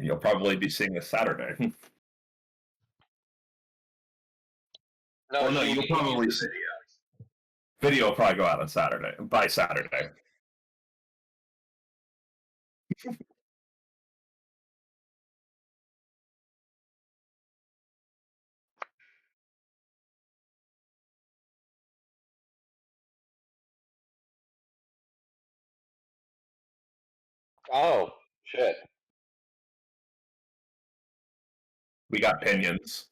You'll probably be seeing this Saturday. No, no, you'll probably see video will probably go out on Saturday, by Saturday. Oh, shit. We got pinions.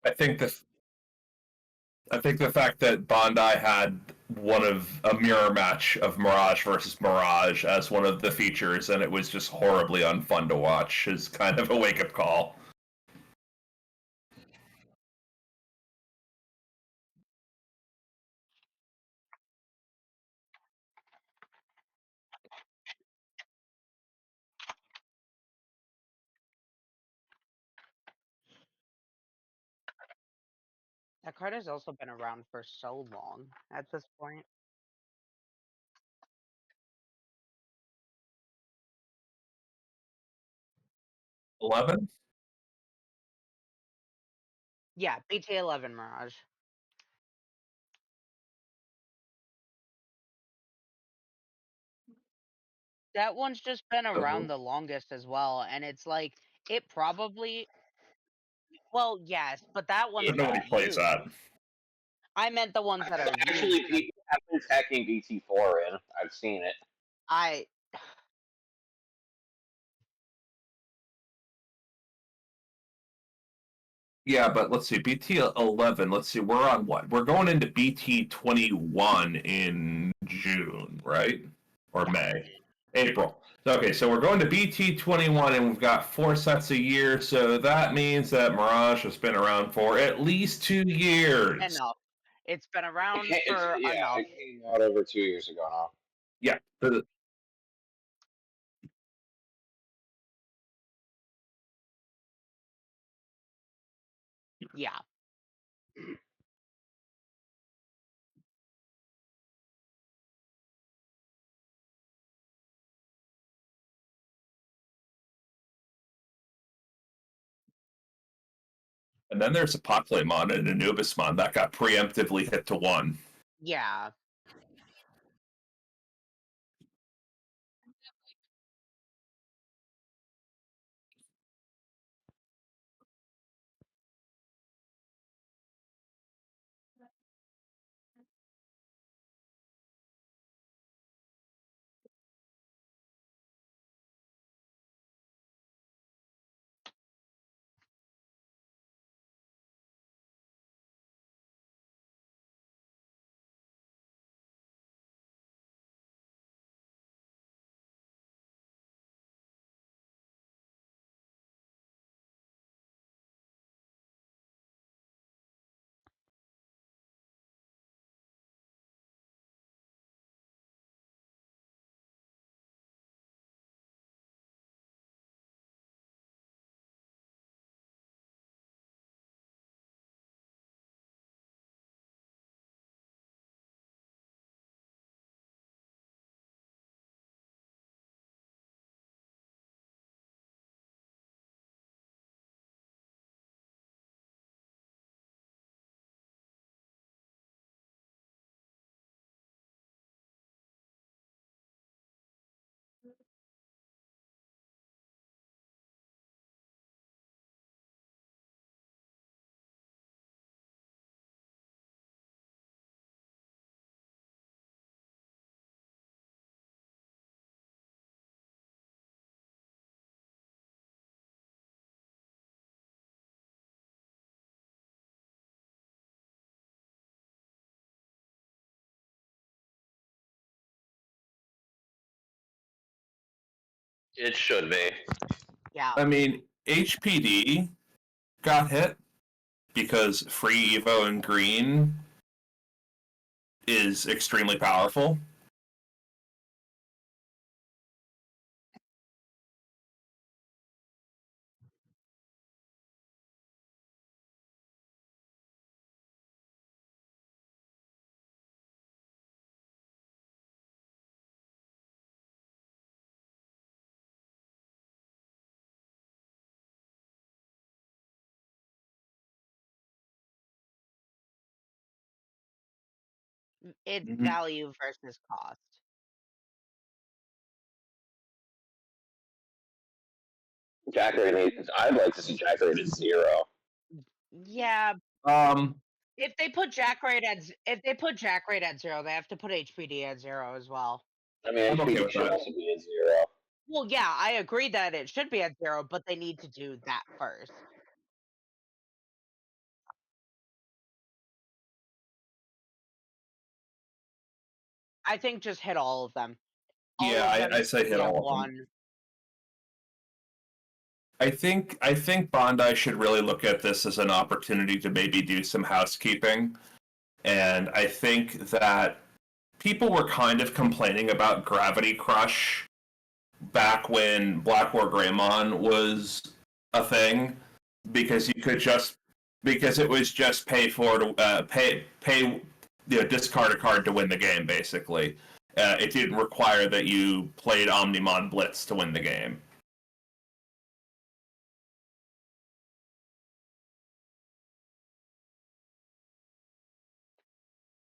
I think the fact that Bondi had a mirror match of Mirage versus Mirage as one of the features, and it was just horribly unfun to watch, is kind of a wake-up call. That card has also been around for so long at this point. $11? Yeah, BT11 Mirage. That one's just been around the longest as well, and it's like it probably. Well, yes, but that one's Nobody not plays used. that. I meant the ones that are Actually, used. people have been attacking BT4 in. I've seen it. Yeah, but let's see, BT11, let's see, we're on what? We're going into BT21 in June, right? Or May? April. Okay, so we're going to BT21 and we've got 4 sets a year, so that means that Mirage has been around for at least 2 years. Enough. It's been around for enough. It came out over 2 years ago now. Yeah. Yeah. And then there's a Pokemon and Anubismon that got preemptively hit to 1. Yeah. It should be. Yeah. I mean, HPD got hit because free Evo and green is extremely powerful. It's Mhm. value versus cost. Jack rate needs. I'd like to see Jack rate at 0. Yeah, Um, if they put Jack rate at 0, they have to put HPD at 0 as well. I mean, I'm okay HPD with should that. also be at 0. Well, yeah, I agree that it should be at 0, but they need to do that first. I think just hit all of them. All Yeah, of them I say should hit be at all of them. 1. I think Bandai should really look at this as an opportunity to maybe do some housekeeping, and I think that people were kind of complaining about Gravity Crush back when Black War Greymon was a thing, because you could just because it was just pay discard a card to win the game. Basically, it didn't require that you played Omnimon Blitz to win the game.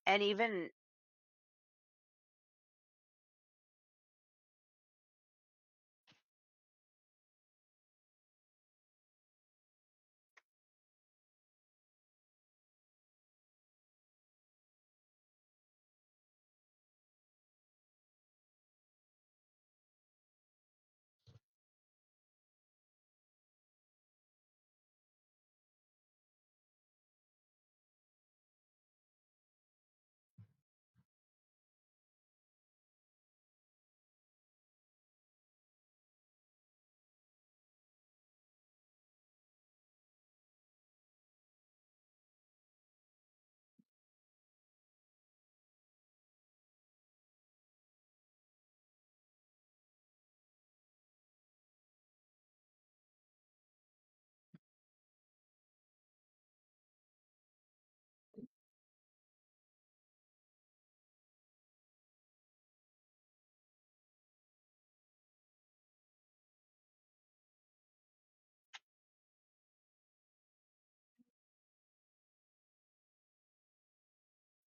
And even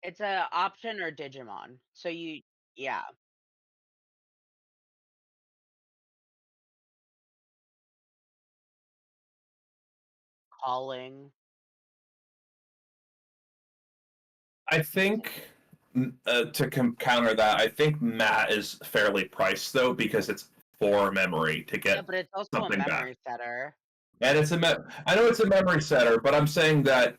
it's a option or Digimon. So yeah, calling. I think to counter that, I think Matt is fairly priced though because it's 4 memory to Yeah, get but it's also a something back, memory setter. and I know it's a memory setter, but I'm saying that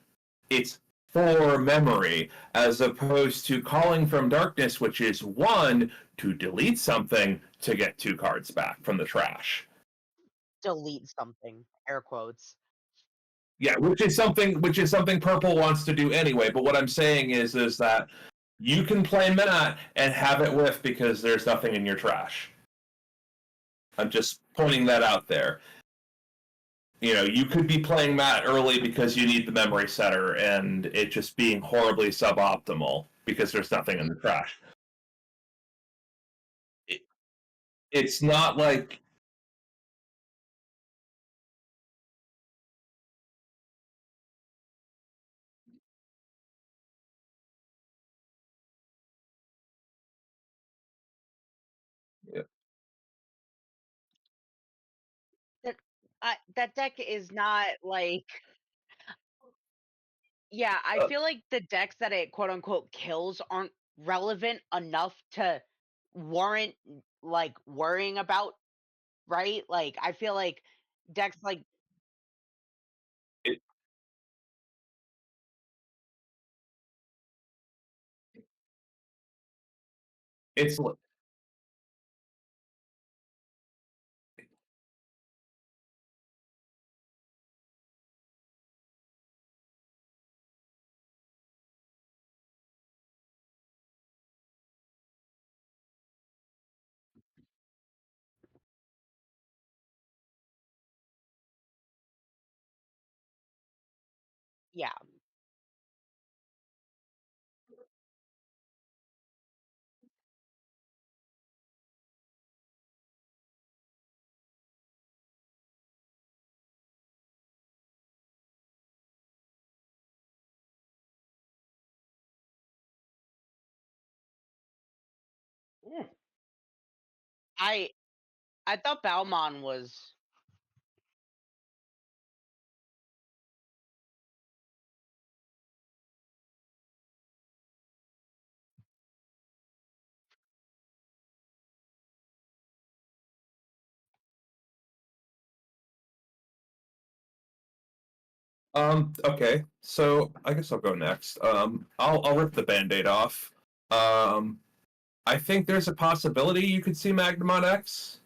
it's 4 memory as opposed to Calling from Darkness, which is 1 to delete something to get 2 cards back from the trash. Delete something. Air quotes. Yeah, which is something Purple wants to do anyway. But what I'm saying is that you can play Matt and have it whiff because there's nothing in your trash. I'm just pointing that out there. You could be playing Matt early because you need the memory setter, and it just being horribly suboptimal because there's nothing in the trash. It, it's not like That that deck is not like yeah, I uh, feel like the decks that it quote unquote kills aren't relevant enough to warrant like worrying about, right? Like I feel like decks like it, it's Yeah. Hmm. I I thought Balmon was Okay, so I guess I'll go next. I'll rip the Band-Aid off. Um, I think there's a possibility you could see Magnemon X,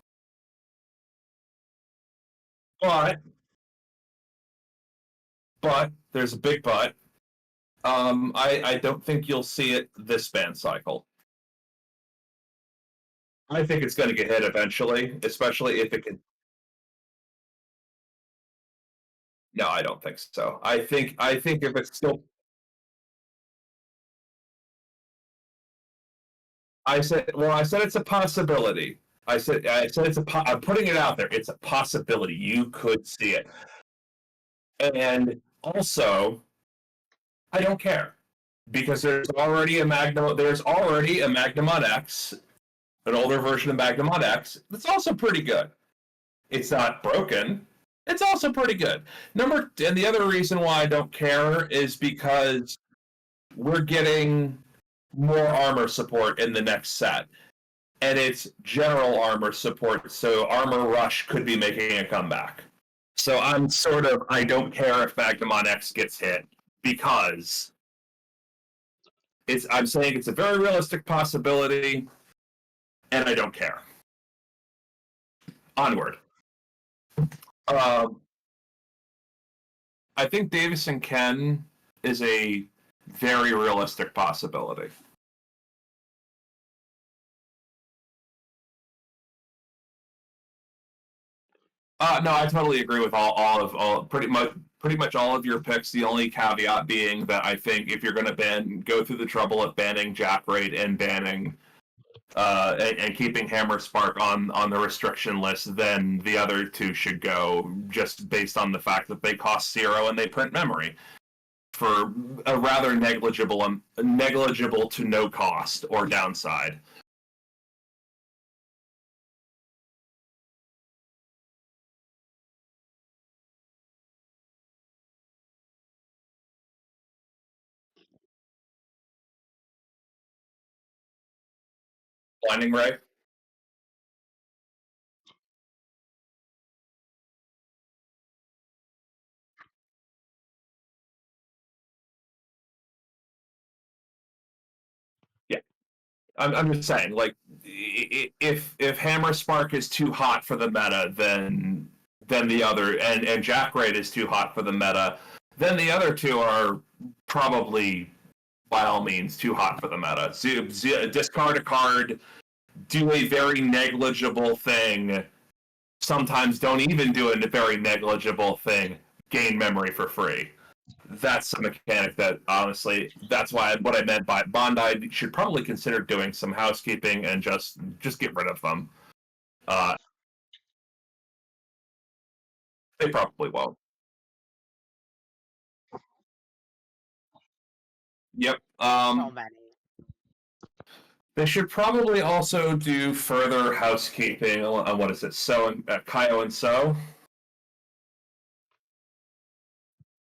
but there's a big but. I don't think you'll see it this band cycle. I think it's going to get hit eventually, especially if it can. No, I don't think so. I think if it's still. I said it's a possibility. I said I'm putting it out there. It's a possibility. You could see it. And also, I don't care because there's already a Magnum X, an older version of Magnum X that's also pretty good. It's not broken. It's also pretty good. And the other reason why I don't care is because we're getting more armor support in the next set. And it's general armor support, so Armor Rush could be making a comeback. So I don't care if Magnamon X gets hit because I'm saying it's a very realistic possibility, and I don't care. Onward. Um, I think Davis and Ken is a very realistic possibility. No, I totally agree with all pretty much all of your picks. The only caveat being that I think if you're going to go through the trouble of banning Jack Raid and banning and keeping Hammer Spark on the restriction list, then the other two should go just based on the fact that they cost 0 and they print memory for a rather negligible to no cost or downside. Blinding Ray. Yeah, I'm just saying, like, if Hammer Spark is too hot for the meta, then the other and Jack Raid is too hot for the meta, then the other two are probably by all means too hot for the meta. Discard a card, do a very negligible thing. Sometimes don't even do a very negligible thing. Gain memory for free. That's a mechanic that honestly, that's why what I meant by Bondi should probably consider doing some housekeeping and just get rid of them. Uh, they probably won't. Yep. so many. They should probably also do further housekeeping on what is it? Kaio and So.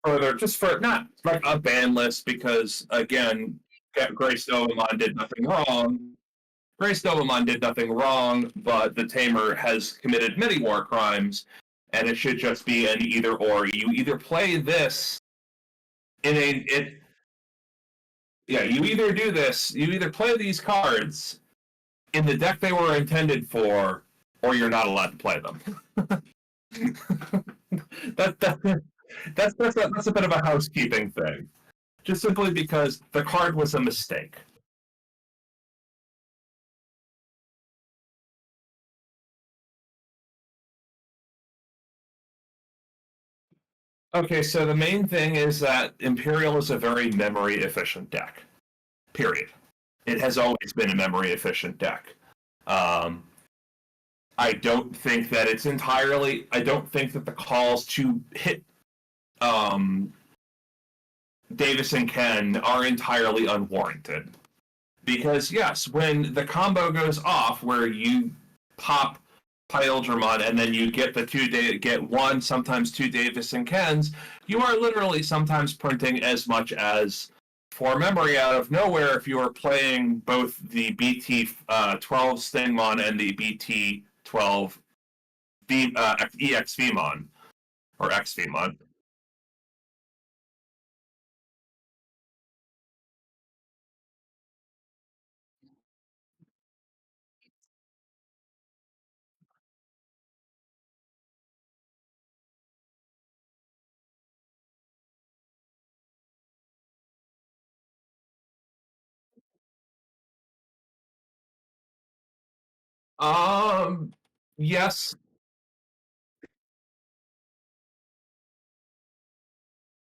Further, just for not like a ban list because again, Grace Novamon did nothing wrong. Grace Novamon did nothing wrong, but the Tamer has committed many war crimes, and it should just be an either or. You either play this in a it, yeah, you either do this, you either play these cards in the deck they were intended for, or you're not allowed to play them. that, that that's a bit of a housekeeping thing. Just simply because the card was a mistake. Okay, so the main thing is that Imperial is a very memory efficient deck. Period. It has always been a memory efficient deck. I don't think that it's entirely. I don't think that the calls to hit Davis and Ken are entirely unwarranted. Because yes, when the combo goes off where you pop Pildramon and then you get the get one, sometimes two Davis and Kens, you are literally sometimes printing as much as four memory out of nowhere if you are playing both the BT 12 Stingmon and the BT 12 EX Vmon or X Vmon. Yes.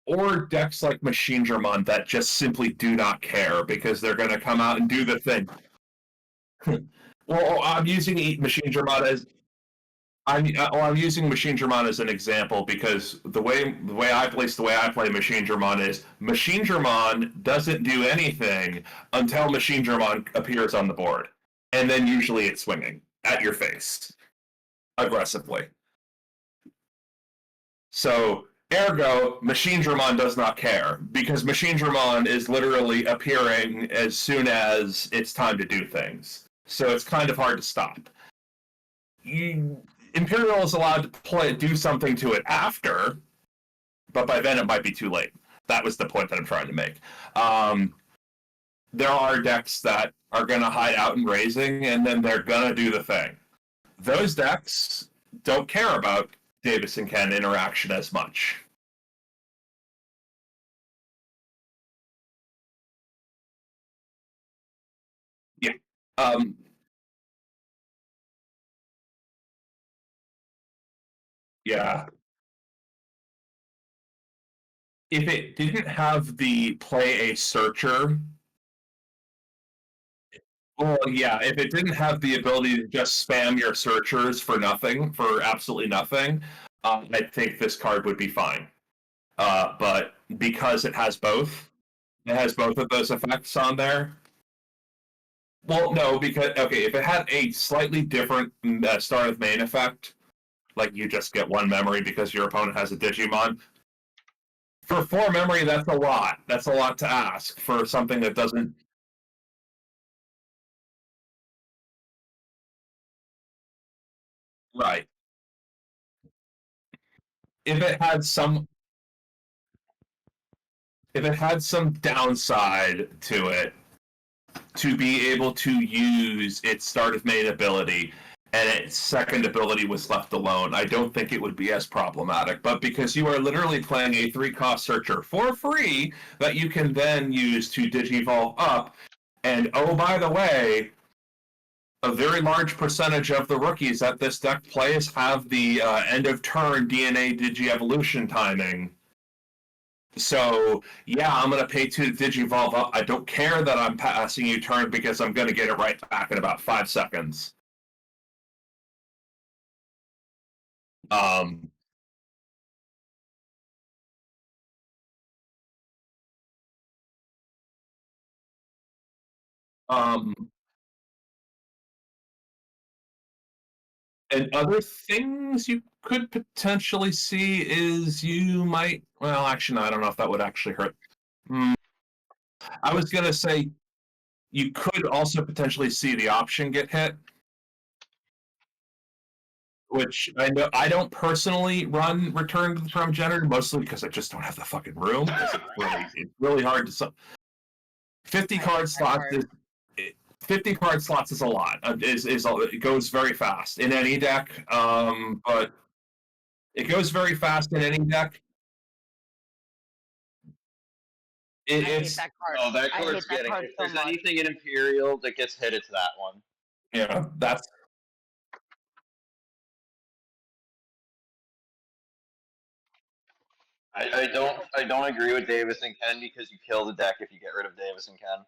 Or decks like Machine Dramon that just simply do not care because they're going to come out and do the thing. Well, I'm using Machine Dramon as I'm using Machine Dramon as an example because the way I play Machine Dramon is Machine Dramon doesn't do anything until Machine Dramon appears on the board, and then usually it's swinging at your face aggressively. So, ergo, Machine Dramon does not care because Machine Dramon is literally appearing as soon as it's time to do things. So it's kind of hard to stop. Imperial is allowed to do something to it after, but by then it might be too late. That was the point that I'm trying to make. There are decks that are going to hide out in raising, and then they're going to do the thing. Those decks don't care about Davis and Ken interaction as much. Yeah. Yeah. If it didn't have the play a searcher, well, yeah, if it didn't have the ability to just spam your searchers for nothing, for absolutely nothing, I think this card would be fine. But because it has both of those effects on there. Well, no, because okay, if it had a slightly different start of main effect, like you just get one memory because your opponent has a Digimon. For four memory, that's a lot. That's a lot to ask for something that doesn't. Right. If it had some if it had some downside to it, to be able to use its start of main ability and its second ability was left alone, I don't think it would be as problematic. But because you are literally playing a 3-cost searcher for free that you can then use to digivolve up, and oh, by the way, a very large percentage of the rookies that this deck plays have the end of turn DNA Digievolution timing. So, yeah, I'm going to pay 2 to Digivolve up. I don't care that I'm passing you turn because I'm going to get it right back in about 5 seconds. Um, um, and other things you could potentially see is you might. Well, actually, no, I don't know if that would actually hurt. I was going to say you could also potentially see the option get hit, which I know I don't personally run Return to the Throne Generator, mostly because I just don't have the fucking room. It's really hard to. 50 card slots is 50 card slots is a lot. It goes very fast in any deck, but it goes very fast in any deck. I hate It's that card. Oh, that I hate card's that getting. card If so there's much. anything in Imperial that gets hit, it's that one. yeah, that's I don't agree with Davis and Ken because you kill the deck if you get rid of Davis and Ken.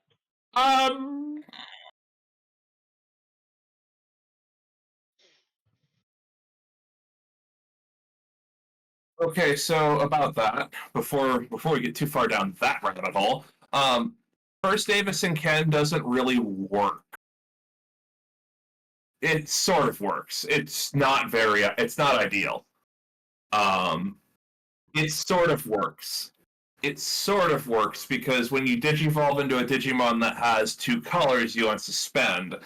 Okay, so about that, before we get too far down that rabbit hole, first Davis and Ken doesn't really work. It sort of works. It's not ideal. It sort of works. It sort of works because when you digivolve into a Digimon that has two colors, you unsuspend.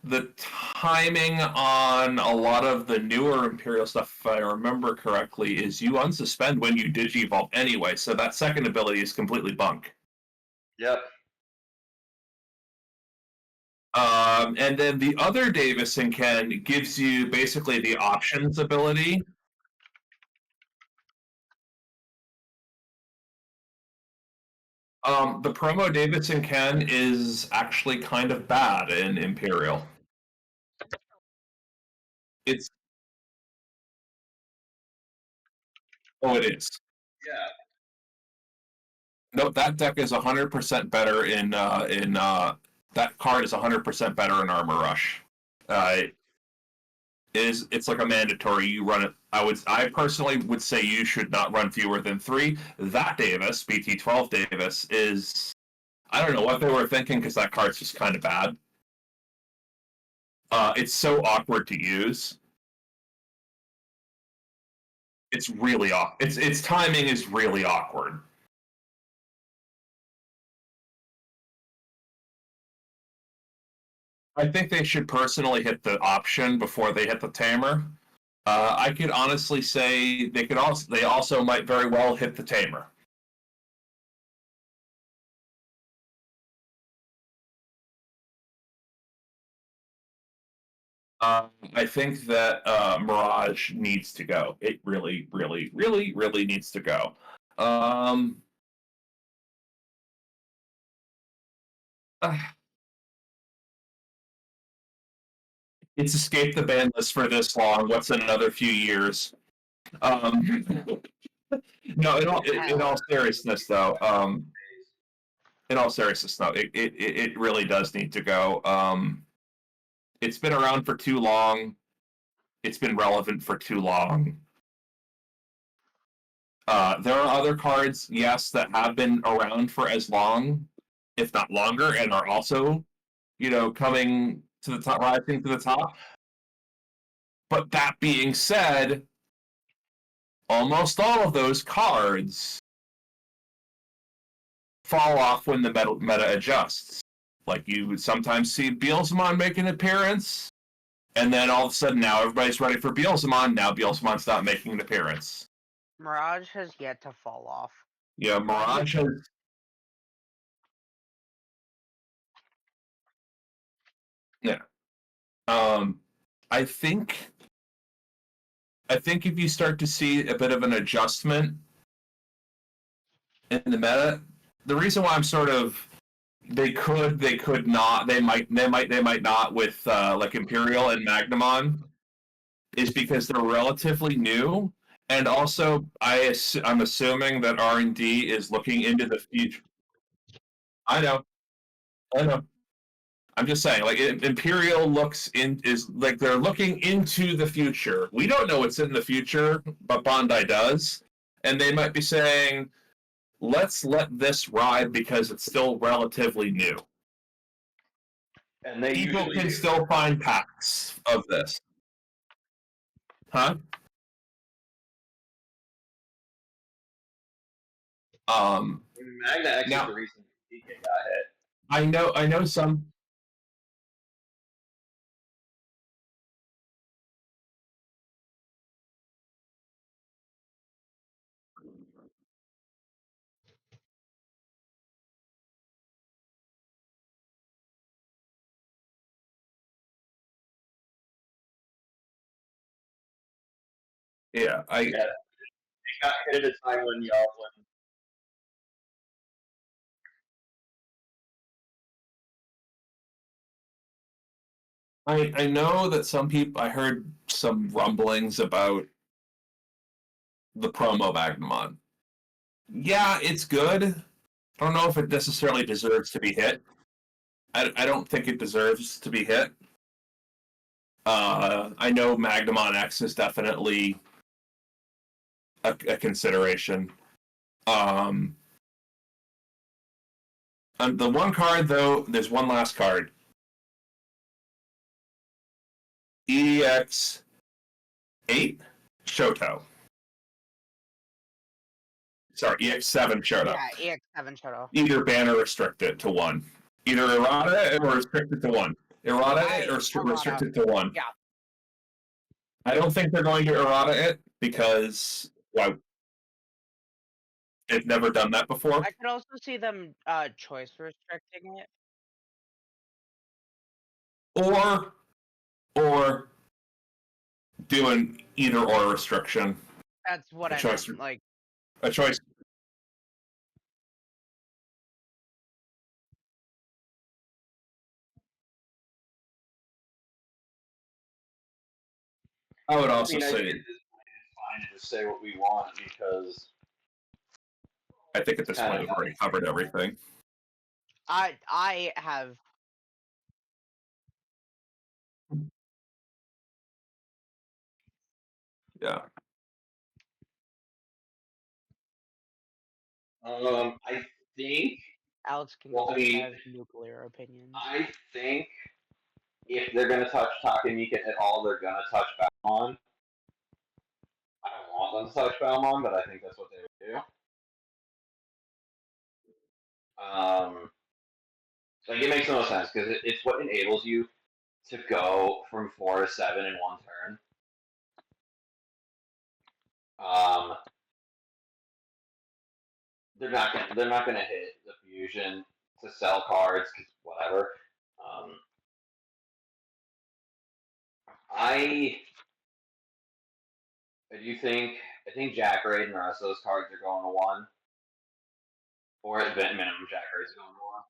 The timing on a lot of the newer Imperial stuff, if I remember correctly, is you unsuspend when you digivolve anyway, so that second ability is completely bunk. Yep. And then the other Davis and Ken gives you basically the options ability. The promo Davis and Ken is actually kind of bad in Imperial. It's it is. Yeah. Nope, that deck is 100% better in that card is 100% better in Armor Rush. It's like a mandatory. You run it. I personally would say you should not run fewer than 3. That Davis, BT12 Davis, is I don't know what they were thinking because that card's just kind of bad. It's so awkward to use. It's really its timing is really awkward. I think they should personally hit the option before they hit the tamer. I could honestly say they also might very well hit the tamer. I think that Mirage needs to go. It really, really, really, really needs to go. It's escaped the ban list for this long. What's another few years? No, in all seriousness, though, it really does need to go. It's been around for too long. It's been relevant for too long. There are other cards, yes, that have been around for as long, if not longer, and are also, coming to the top, rising to the top. But that being said, almost all of those cards fall off when the meta adjusts. Like you would sometimes see Beelzemon make an appearance, and then all of a sudden now everybody's ready for Beelzemon. Now Beelzemon's not making an appearance. Mirage has yet to fall off. Yeah, Mirage has. Yeah. I think if you start to see a bit of an adjustment in the meta, the reason why I'm sort of they could not, they might not with like Imperial and Magnamon is because they're relatively new, and also I'm assuming that R&D is looking into the future. I know. I'm just saying, like Imperial is like they're looking into the future. We don't know what's in the future, but Bandai does, and they might be saying, "Let's let this ride because it's still relatively new." And people can still find packs of this, huh? Magna X now, is the reason DK got hit. I know some. Yeah, He got hit at a time when y'all I know that some people. I heard some rumblings about the promo Magnamon. Yeah, it's good. I don't know if it necessarily deserves to be hit. I don't think it deserves to be hit. I know Magnamon X is definitely a consideration. The one card, though, there's one last card. EX8 Shoto. Sorry, EX7 Shoto. Yeah, EX7 Shoto. Either ban or restrict it to one. Either errata it or restrict it to one. Errata it or restrict it to one. Yeah. I don't think they're going to errata it because they've never done that before. I could also see them choice restricting it. Or doing either or restriction. That's what A I choice. meant. Like A choice. I would also I say. think at this point it's fine to just say what we want because I think at this point we've already covered everything. I have. Yeah. I think Alex can Well, go I first. I mean, have nuclear opinions. I think if they're gonna touch Takamika at all, they're gonna touch Balmon. I don't want them to touch Balmon, but I think that's what they would do. Like it makes no sense because it's what enables you to go from 4 to 7 in one turn. They're not gonna hit the fusion to sell cards because whatever. I I think Jack Raid and the rest of those cards are going to 1. Or at minimum, Jack Raid's going to 1.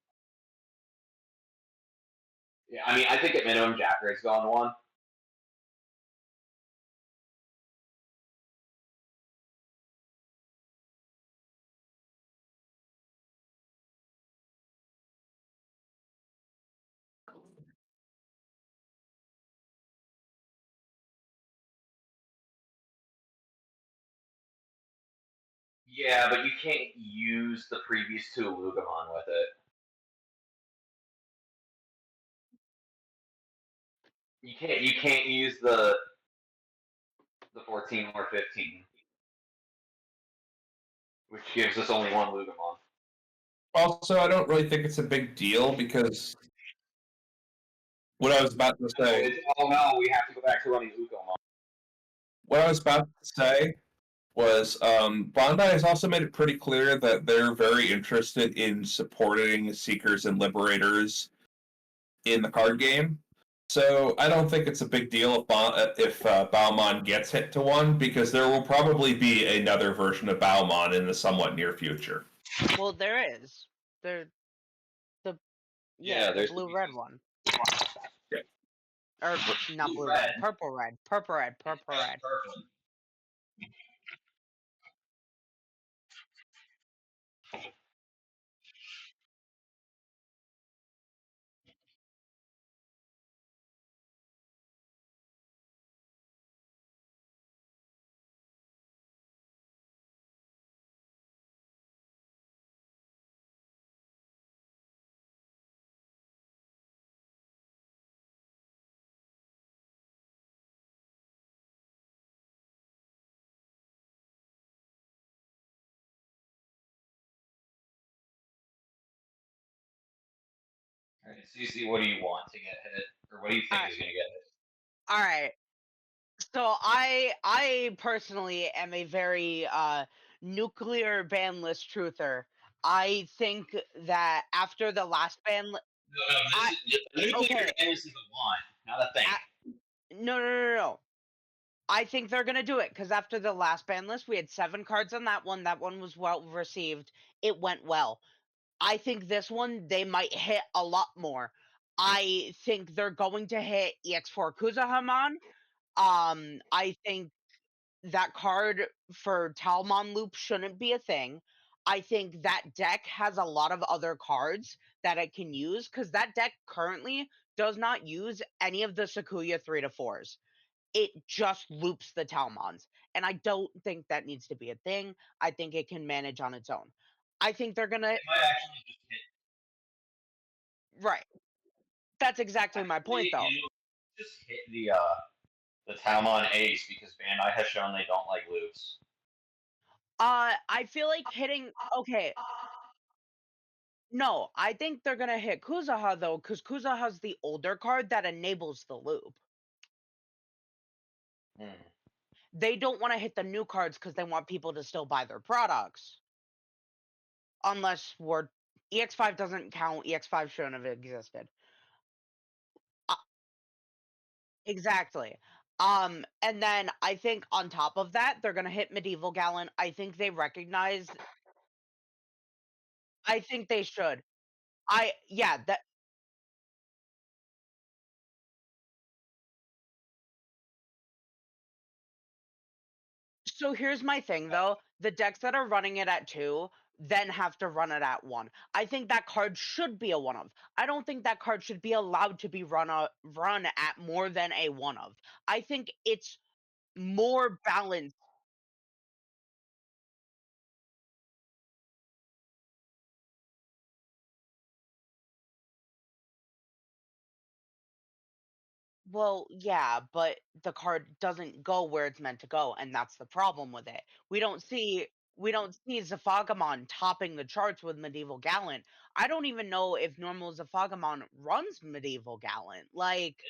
Yeah, I mean, I think at minimum, Jack Raid's going to 1. Yeah, but you can't use the previous 2 Lugamon with it. You can't use the 14 or 15, which gives us only 1 Lugamon. Also, I don't really think it's a big deal because what I was about to say. Oh no, we have to go back to running Lugamon. What I was about to say was Bandai has also made it pretty clear that they're very interested in supporting Seekers and Liberators in the card game. So I don't think it's a big deal if Baumon gets hit to 1 because there will probably be another version of Baumon in the somewhat near future. Well, there is. There's the blue-red one. Yeah. Or not blue-red, purple-red. Purple-red. Alright, CC, what do you want to get hit? Or what do you think is going to get hit? Alright. So I personally am a very nuclear ban list truther. I think that after the last ban No, nuclear is the one, not a thing. No. I think they're gonna do it because after the last ban list, we had 7 cards on that one. That one was well received. It went well. I think this one they might hit a lot more. I think they're going to hit EX4 Kuzahamon. I think that card for Talmon Loop shouldn't be a thing. I think that deck has a lot of other cards that it can use because that deck currently does not use any of the Sakuya 3 to 4s. It just loops the Talmons. And I don't think that needs to be a thing. I think it can manage on its own. I think they're going to. It might actually just hit. Right. That's exactly my Actually, point, though. just hit the Talmon Ace because Bandai has shown they don't like loops. I feel like hitting. Okay. No, I think they're going to hit Kuzaha, though, because Kuzaha's the older card that enables the loop. Hmm. They don't want to hit the new cards because they want people to still buy their products. Unless we're EX5 doesn't count. EX5 shouldn't have existed. Uh, exactly. And then I think on top of that, they're gonna hit Medieval Gallant. I think they recognize. I think they should. Yeah, that. So here's my thing though. The decks that are running it at 2 then have to run it at 1. I think that card should be a 1 of. I don't think that card should be allowed to be run at more than a 1 of. I think it's more balanced. Well, yeah, but the card doesn't go where it's meant to go, and that's the problem with it. We don't see Zafagamon topping the charts with Medieval Gallant. I don't even know if normal Zafagamon runs Medieval Gallant. Like,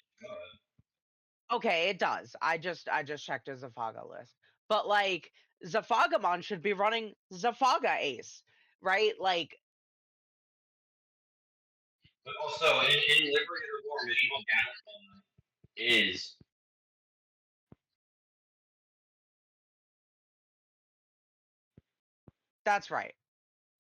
okay, it does. I just checked his Zafaga list. But like Zafagamon should be running Zafaga Ace, right? Like, But also in Liberator War, Medieval Gallant is that's right.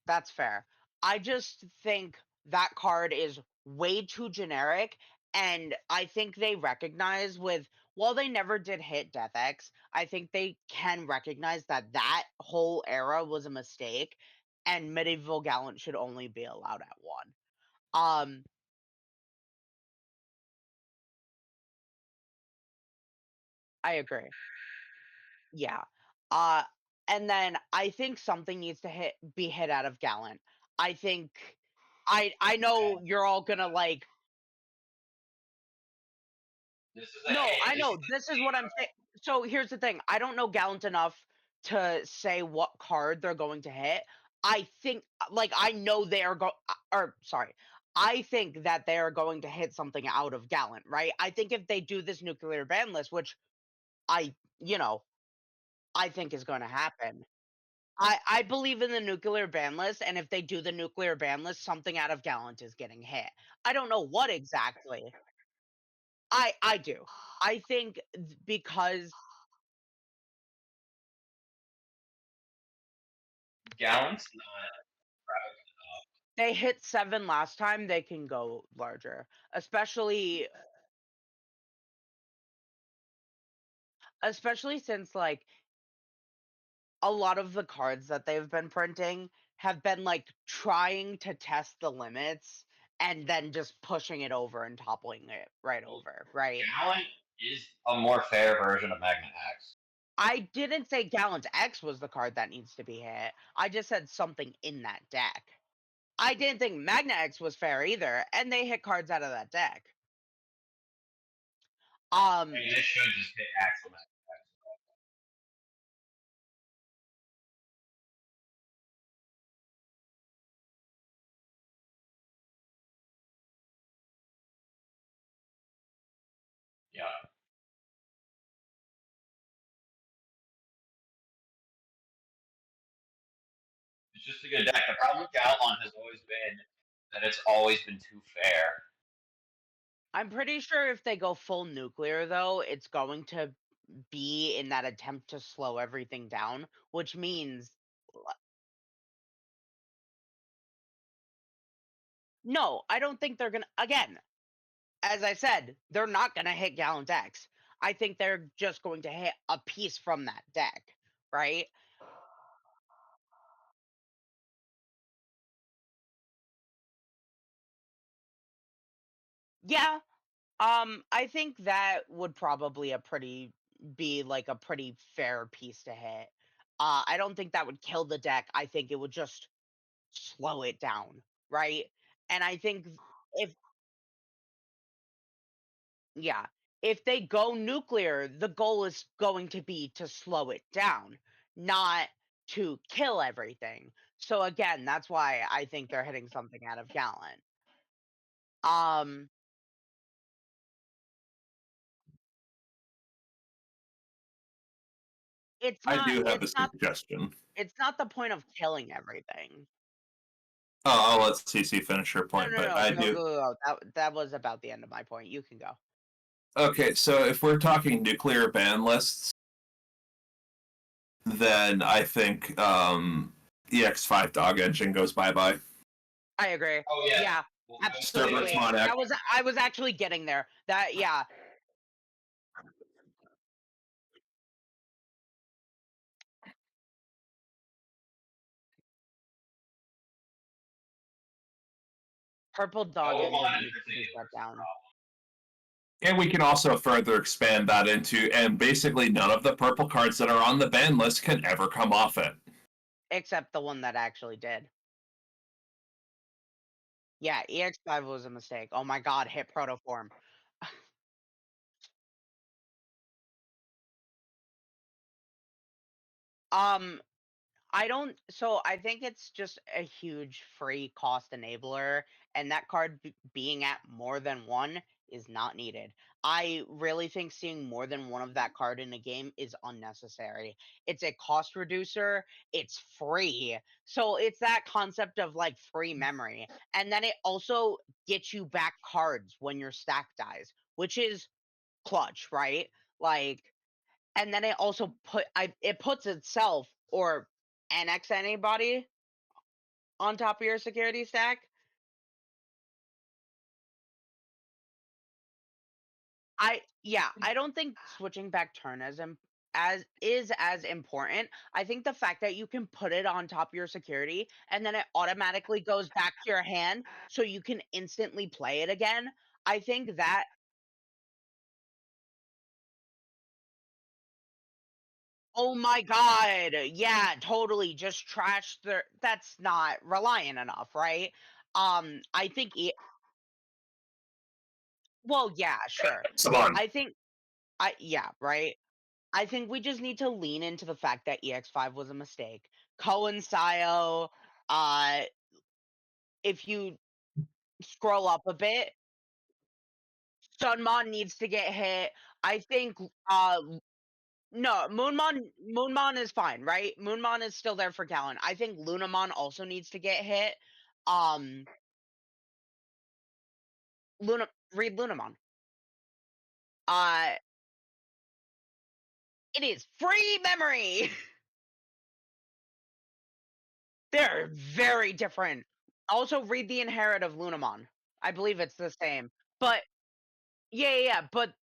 That's fair. I just think that card is way too generic, and I think they recognize with while they never did hit Death X, I think they can recognize that that whole era was a mistake, and Medieval Gallant should only be allowed at 1. Um, I agree. Yeah. Uh, and then I think something needs to be hit out of Gallant. I think I know you're all gonna like. this is No, I this is know. This is what I'm saying. So here's the thing. I don't know Gallant enough to say what card they're going to hit. I think, like, I know they are or sorry, I think that they are going to hit something out of Gallant, right? I think if they do this nuclear ban list, which I, you know, I think is going to happen. I believe in the nuclear ban list, and if they do the nuclear ban list, something out of Gallant is getting hit. I don't know what exactly. I do. I think because Gallant's not crowded enough. they hit 7 last time, they can go larger. Especially since like a lot of the cards that they've been printing have been like trying to test the limits and then just pushing it over and toppling it right over, right? Gallant is a more fair version of Magna X. I didn't say Gallant X was the card that needs to be hit. I just said something in that deck. I didn't think Magna X was fair either, and they hit cards out of that deck. I mean, this should just hit actual Magna X. Yeah. It's just a good deck. The problem with Gallant has always been that it's always been too fair. I'm pretty sure if they go full nuclear, though, it's going to be in that attempt to slow everything down, which means no, I don't think they're going to. Again, as I said, they're not going to hit Gallant X. I think they're just going to hit a piece from that deck, right? Yeah. I think that would probably be like a pretty fair piece to hit. I don't think that would kill the deck. I think it would just slow it down, right? And I think if yeah, if they go nuclear, the goal is going to be to slow it down, not to kill everything. So again, that's why I think they're hitting something out of Gallant. Um, it's I not do have a it's not suggestion. it's not the point of killing everything. Oh, I'll let CC finish her No, point, no, but no, I go, do. go, go. That was about the end of my point. You can go. Okay, so if we're talking nuclear ban lists, then I think EX5 dog engine goes bye bye. I agree. Oh yeah. Yeah, Well, Server absolutely. Tonic. I was actually getting there. That yeah. Purple dog Go engine on needs to be everything shut is down. And we can also further expand that into, and basically none of the purple cards that are on the ban list can ever come off it. Except the one that actually did. Yeah, EX5 was a mistake. Oh my god, hit protoform. Um, I think it's just a huge free cost enabler, and that card being at more than one is not needed. I really think seeing more than one of that card in a game is unnecessary. It's a cost reducer, it's free. So it's that concept of like free memory. And then it also gets you back cards when your stack dies, which is clutch, right? Like, and then it also it puts itself or annex anybody on top of your security stack. I don't think switching back turn as important. I think the fact that you can put it on top of your security and then it automatically goes back to your hand so you can instantly play it again. I think that oh my god. Yeah, totally. Just trash their that's not reliant enough, right? I think well, yeah, sure. Come on. I think yeah, right. I think we just need to lean into the fact that EX5 was a mistake. Coincide, uh, if you scroll up a bit, Sunmon needs to get hit. I think no, Moonmon is fine, right? Moonmon is still there for Gallon. I think Lunamon also needs to get hit. Um read Lunamon. Uh it is free memory. They're very different. Also, read the Inherit of Lunamon. I believe it's the same. But yeah, but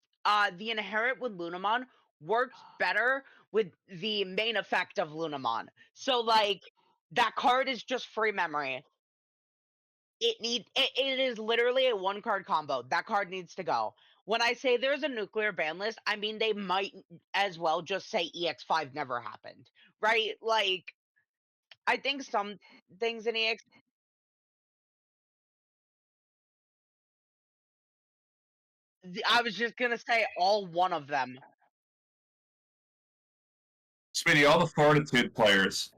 the Inherit with Lunamon works better with the main effect of Lunamon. So like that card is just free memory. It is literally a one card combo. That card needs to go. When I say there's a nuclear ban list, I mean they might as well just say EX5 never happened. Right? Like I think some things in EX I was just gonna say all one of them. Speedy, all the Fortitude players.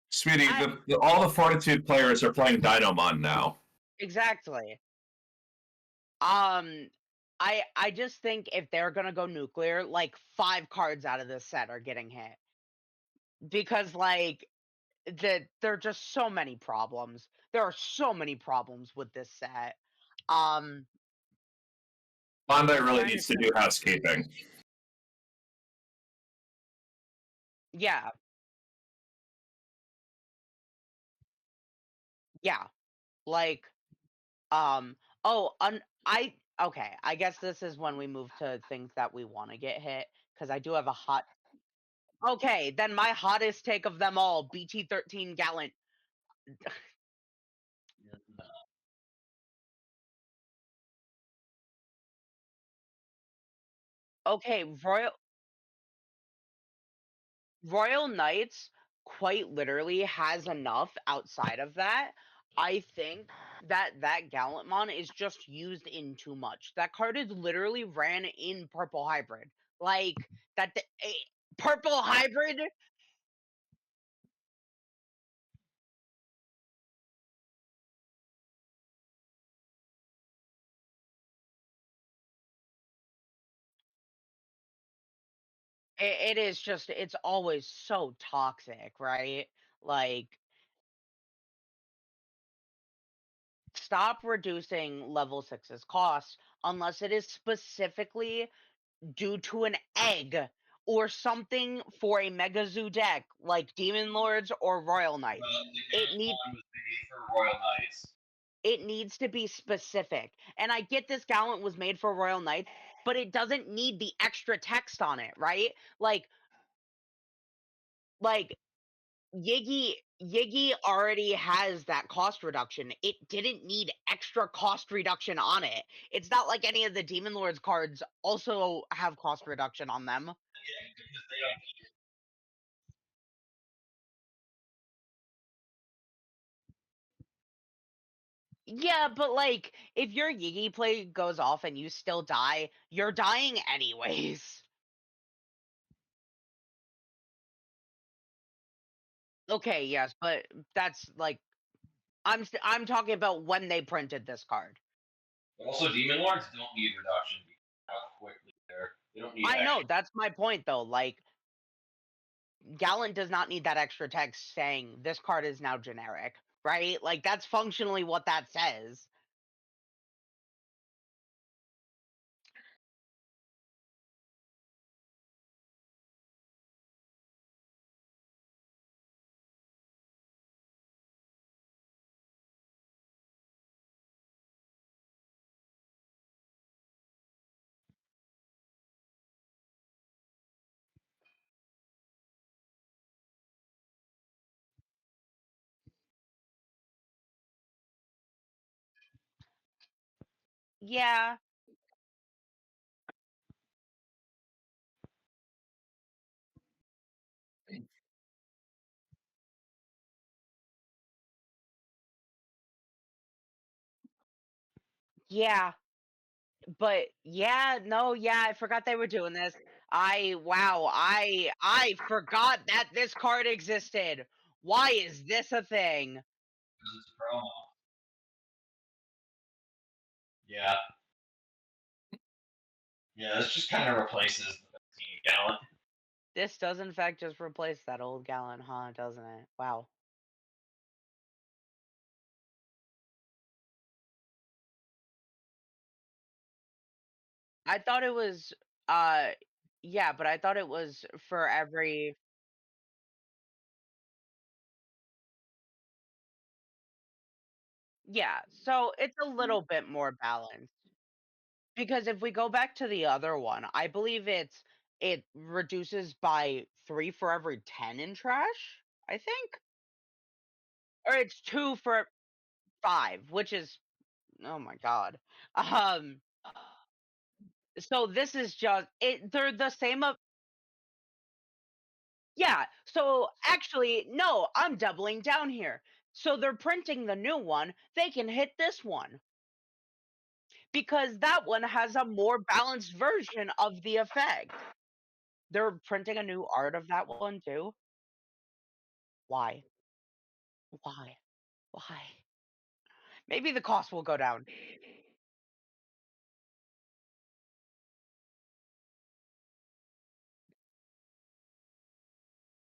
Speedy, I all the Fortitude players are playing Dynamon now. exactly. Um, I just think if they're gonna go nuclear, like 5 cards out of this set are getting hit because like there are just so many problems. There are so many problems with this set. Um, Bandai really trying to needs to think. do housekeeping. Yeah, yeah. Like oh, I okay. I guess this is when we move to things that we want to get hit because I do have a hot. Okay, then my hottest take of them all, BT13 Gallant. Okay, Royal Knights quite literally has enough outside of that. I think that Gallantmon is just used in too much. That card is literally ran in purple hybrid. Like purple hybrid. It is just it's always so toxic, right? Like stop reducing level six's cost unless it is specifically due to an egg or something for a Mega Zoo deck like Demon Lords or Royal Knights. Well, the It need Gallant was made for Royal Knights. it needs to be specific. And I get this Gallant was made for Royal Knights, but it doesn't need the extra text on it, right? Like Yiggy already has that cost reduction. It didn't need extra cost reduction on it. It's not like any of the Demon Lords cards also have cost reduction on them. Yeah, because they don't. Yeah, but like if your Yiggy play goes off and you still die, you're dying anyways. Okay, yes, but that's like I'm talking about when they printed this card. Also, Demon Lords don't need reduction because how quickly they don't need I know, extra. that's my point though. Like Gallant does not need that extra text saying this card is now generic, right? Like that's functionally what that says. Yeah. Yeah. But yeah, no, yeah, I forgot they were doing this. I forgot that this card existed. Why is this a thing? Because it's a promo. Yeah. Yeah, this just kind of replaces the 15 Gallant. This does in fact just replace that old Gallant, huh? Doesn't it? Wow. I thought it was uh yeah, but I thought it was for every yeah, so it's a little bit more balanced. Because if we go back to the other one, I believe it reduces by 3 for every 10 in trash, I think? Or it's 2 for 5, which is oh my god. Um, so this is just they're the same of yeah, so actually, no, I'm doubling down here. So they're printing the new one, they can hit this one. Because that one has a more balanced version of the effect. They're printing a new art of that one too? Why? Why? Why? Maybe the cost will go down.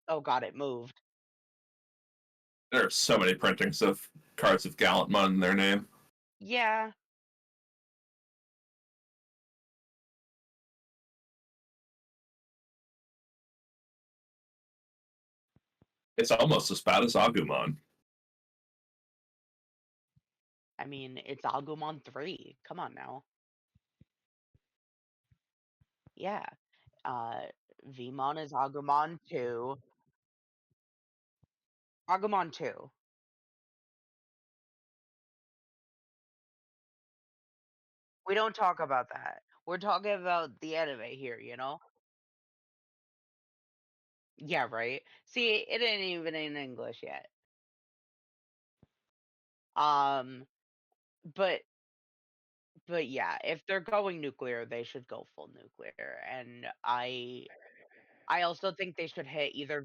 Oh god, it moved. There are so many printings of cards with Gallantmon in their name. Yeah. It's almost as bad as Agumon. I mean, it's Agumon 3. Come on now. Yeah. Uh, Vmon is Agumon 2. Agumon 2. We don't talk about that. We're talking about the anime here, you know? Yeah, right. See, it ain't even in English yet. Um, but but yeah, if they're going nuclear, they should go full nuclear. And I also think they should hit either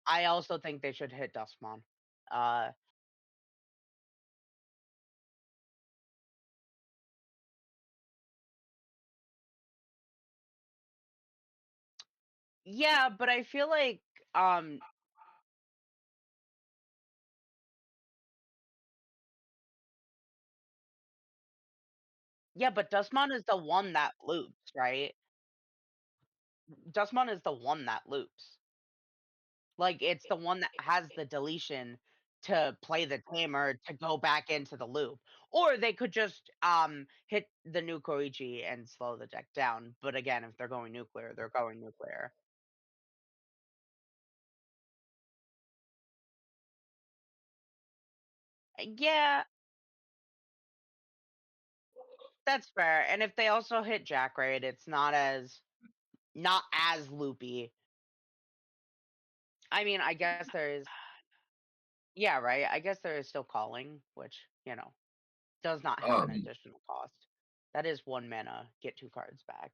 I also think they should hit Dustmon. Uh yeah, but I feel like um yeah, but Dustmon is the one that loops, right? Dustmon is the one that loops. Like it's the one that has the deletion to play the tamer to go back into the loop. Or they could just hit the new Koichi and slow the deck down. But again, if they're going nuclear, they're going nuclear. Yeah, that's fair. And if they also hit Jack Raid, it's not as loopy. I mean, I guess there is yeah, right. I guess there is still calling, which, does not have an Um, additional cost. That is 1 mana, get 2 cards back.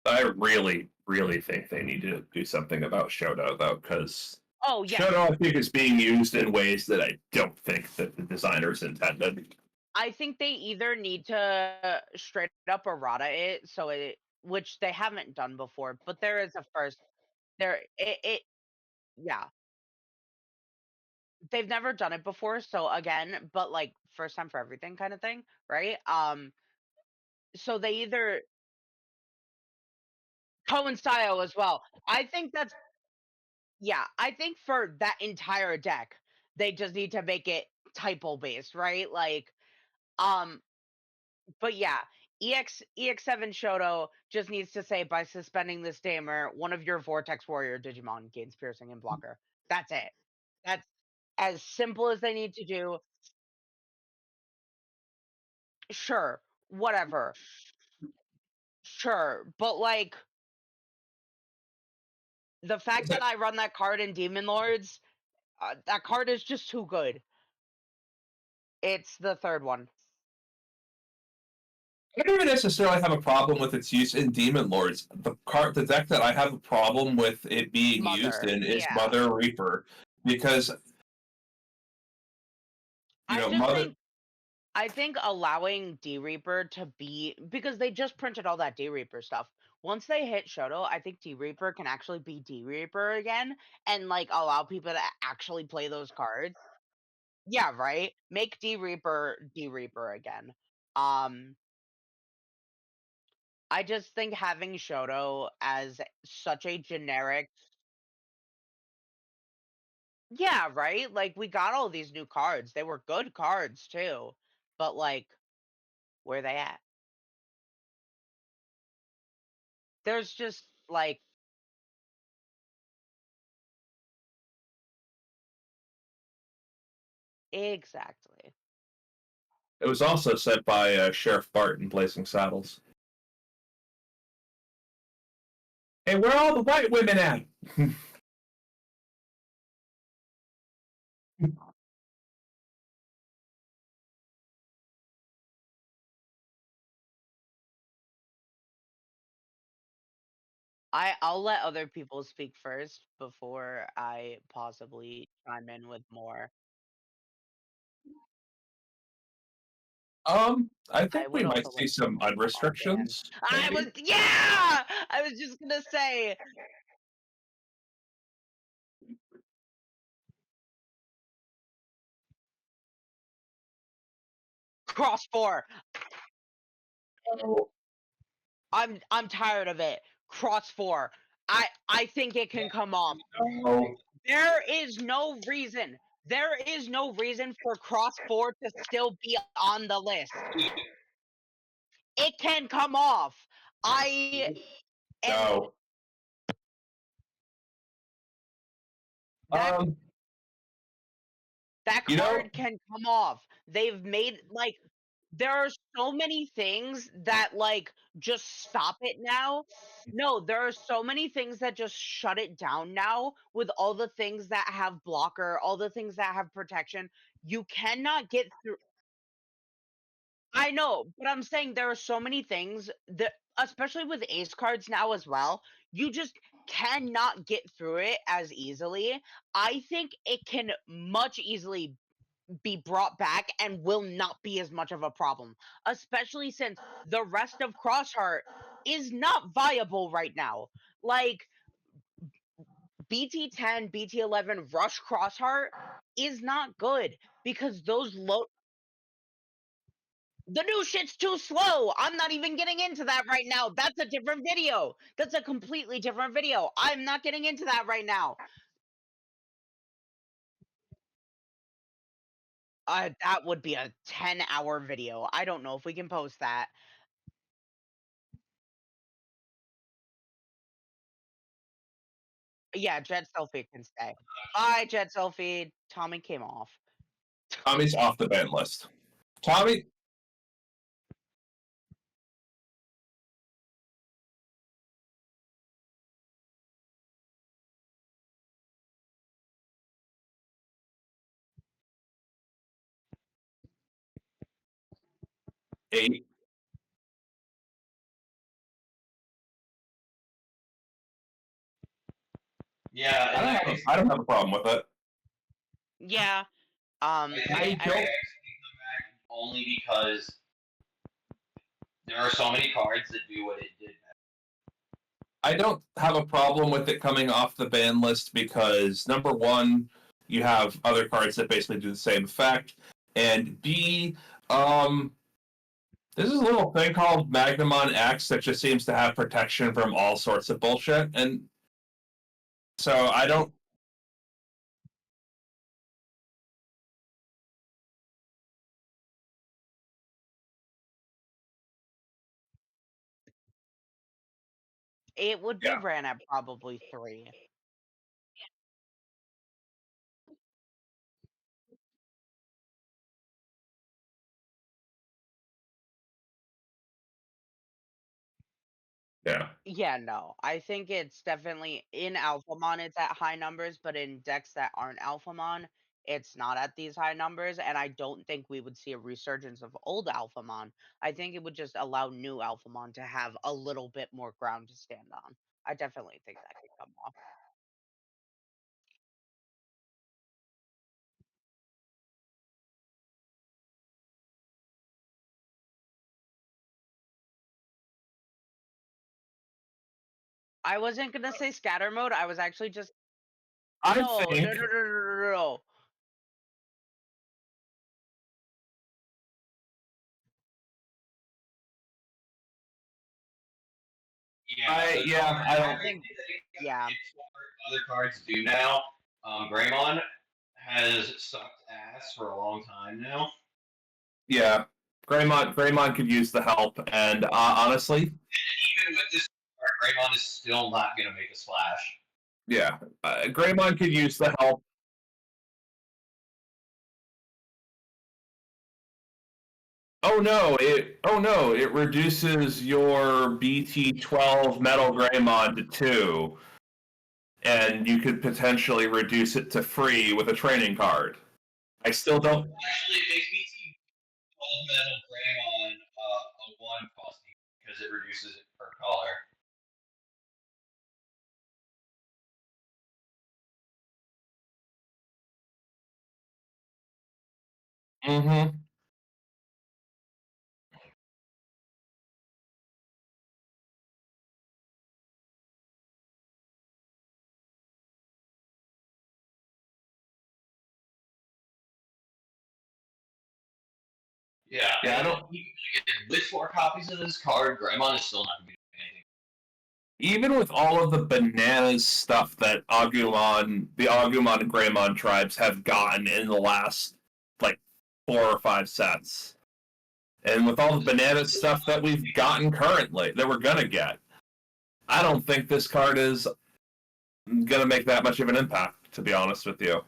I really, really think they need to do something about Shoto though, because Oh yes. Shoto I think is being used in ways that I don't think that the designers intended. I think they either need to straight up errata it so it which they haven't done before, but there is a first there it yeah. They've never done it before, so again, but like first time for everything kind of thing, right? So they either coincide as well. I think that's yeah, I think for that entire deck, they just need to make it typo based, right? Like um but yeah, EX7 Shoto just needs to say by suspending this damer, one of your Vortex Warrior Digimon gains piercing and blocker. That's it. That's as simple as they need to do. Sure, whatever. Sure, but like the fact that I run that card in Demon Lords, that card is just too good. It's the third one. I don't even necessarily have a problem with its use in Demon Lords. The deck that I have a problem with it being used Mother, in is yeah. Mother Reaper, because I just Mother. think I think allowing D Reaper to be because they just printed all that D Reaper stuff. Once they hit Shoto, I think D Reaper can actually be D Reaper again and like allow people to actually play those cards. Yeah, right. Make D Reaper again. Um I just think having Shoto as such a generic yeah, right? Like we got all these new cards. They were good cards too. But like where they at? There's just like exactly. It was also said by Sheriff Bart in Blazing Saddles. Hey, where are all the white women at? I'll let other people speak first before I possibly chime in with more. I think I we would might also see like to some comment on Dan. unrestrictions, maybe. I was just gonna say cross four. Oh, I'm tired of it. Cross four. I think it can come off. no. There is no reason. There is no reason for cross four to still be on the list. It can come off. I and No. that Um, that you know, card can come off. They've made like there are so many things that like just stop it now. No, there are so many things that just shut it down now with all the things that have blocker, all the things that have protection. You cannot get through. I know, but I'm saying there are so many things that, especially with ace cards now as well, you just cannot get through it as easily. I think it can much easily be brought back and will not be as much of a problem, especially since the rest of Crossheart is not viable right now. Like BT10, BT11, Rush Crossheart is not good because those low. The new shit's too slow. I'm not even getting into that right now. That's a different video. That's a completely different video. I'm not getting into that right now. That would be a 10-hour video. I don't know if we can post that. Yeah, Jet Selfie can stay. Bye, Jet Selfie. Tommy came off. Tommy's off the ban list. Tommy, 8. Yeah, and I don't have a problem with it. Yeah. I don't only because there are so many cards that do what it did. I don't have a problem with it coming off the ban list because number one, you have other cards that basically do the same effect, and B, there's this little thing called Magnamon X that just seems to have protection from all sorts of bullshit, and so I don't. It would be Yeah. ran at probably 3. Yeah. Yeah, no. I think it's definitely in Alphamon, it's at high numbers, but in decks that aren't Alphamon, it's not at these high numbers. And I don't think we would see a resurgence of old Alphamon. I think it would just allow new Alphamon to have a little bit more ground to stand on. I definitely think that could come off. I wasn't gonna say scatter mode. I was actually just I no, think no, no, no, no, no, no. I I don't. think yeah. Other cards do now. Greymon has sucked ass for a long time now. Yeah, Greymon could use the help, and honestly, Even with this card, Greymon is still not going to make a splash. yeah, Greymon could use the help. Oh no, it reduces your BT12 Metal Greymon to 2, and you could potentially reduce it to free with a training card. I still don't. Actually, it makes BT12 Metal Greymon a 1 costing because it reduces it per color. Mm-hmm. Yeah, Yeah, I don't. With 4 copies of this card, Greymon is still not going to be doing anything. Even with all of the bananas stuff that the Agumon and Greymon tribes have gotten in the last like 4 or 5 sets, and with all the bananas stuff that we've gotten currently, that we're gonna get, I don't think this card is gonna make that much of an impact. To be honest with you,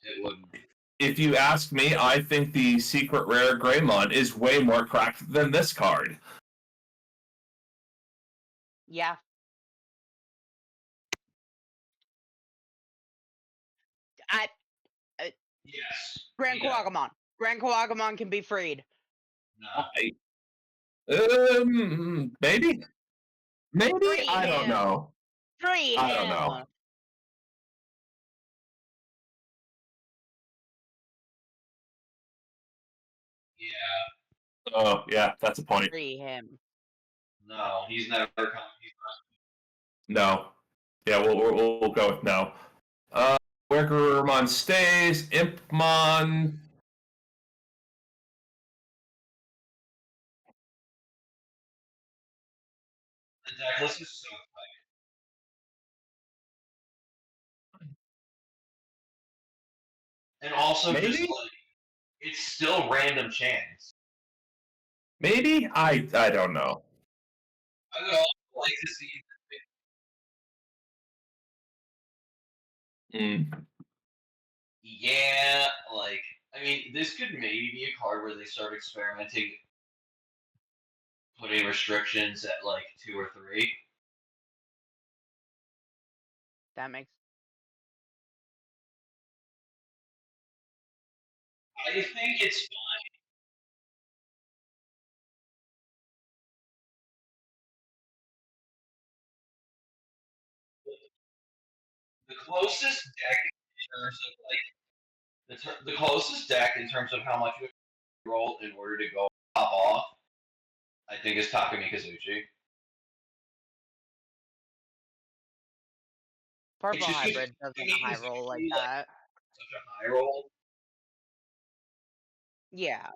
It wouldn't. if you ask me, I think the secret rare Greymon is way more cracked than this card. Yeah. Yes. Grand Yeah. Koagumon. Grand Koagumon can be freed. No. Maybe? Maybe? Free I don't him. know. Free I him. don't know. Yeah. Oh, yeah, that's a point. Free him. No, he's never come. No. Yeah, we'll go with no. Wickermon stays. Impmon. The deck list is so. And also, Maybe? just like it's still random chance. Maybe? I don't know. I would also like to see. Yeah, like I mean, this could maybe be a card where they start experimenting, putting restrictions at like 2 or 3. That makes. I think it's the closest deck in terms of like the closest deck in terms of how much you roll in order to go top off. I think is Takumi Kazuchi. It's Purple just because hybrid doesn't Takumi high roll like Kazuchi like that. such a high roll. Yeah.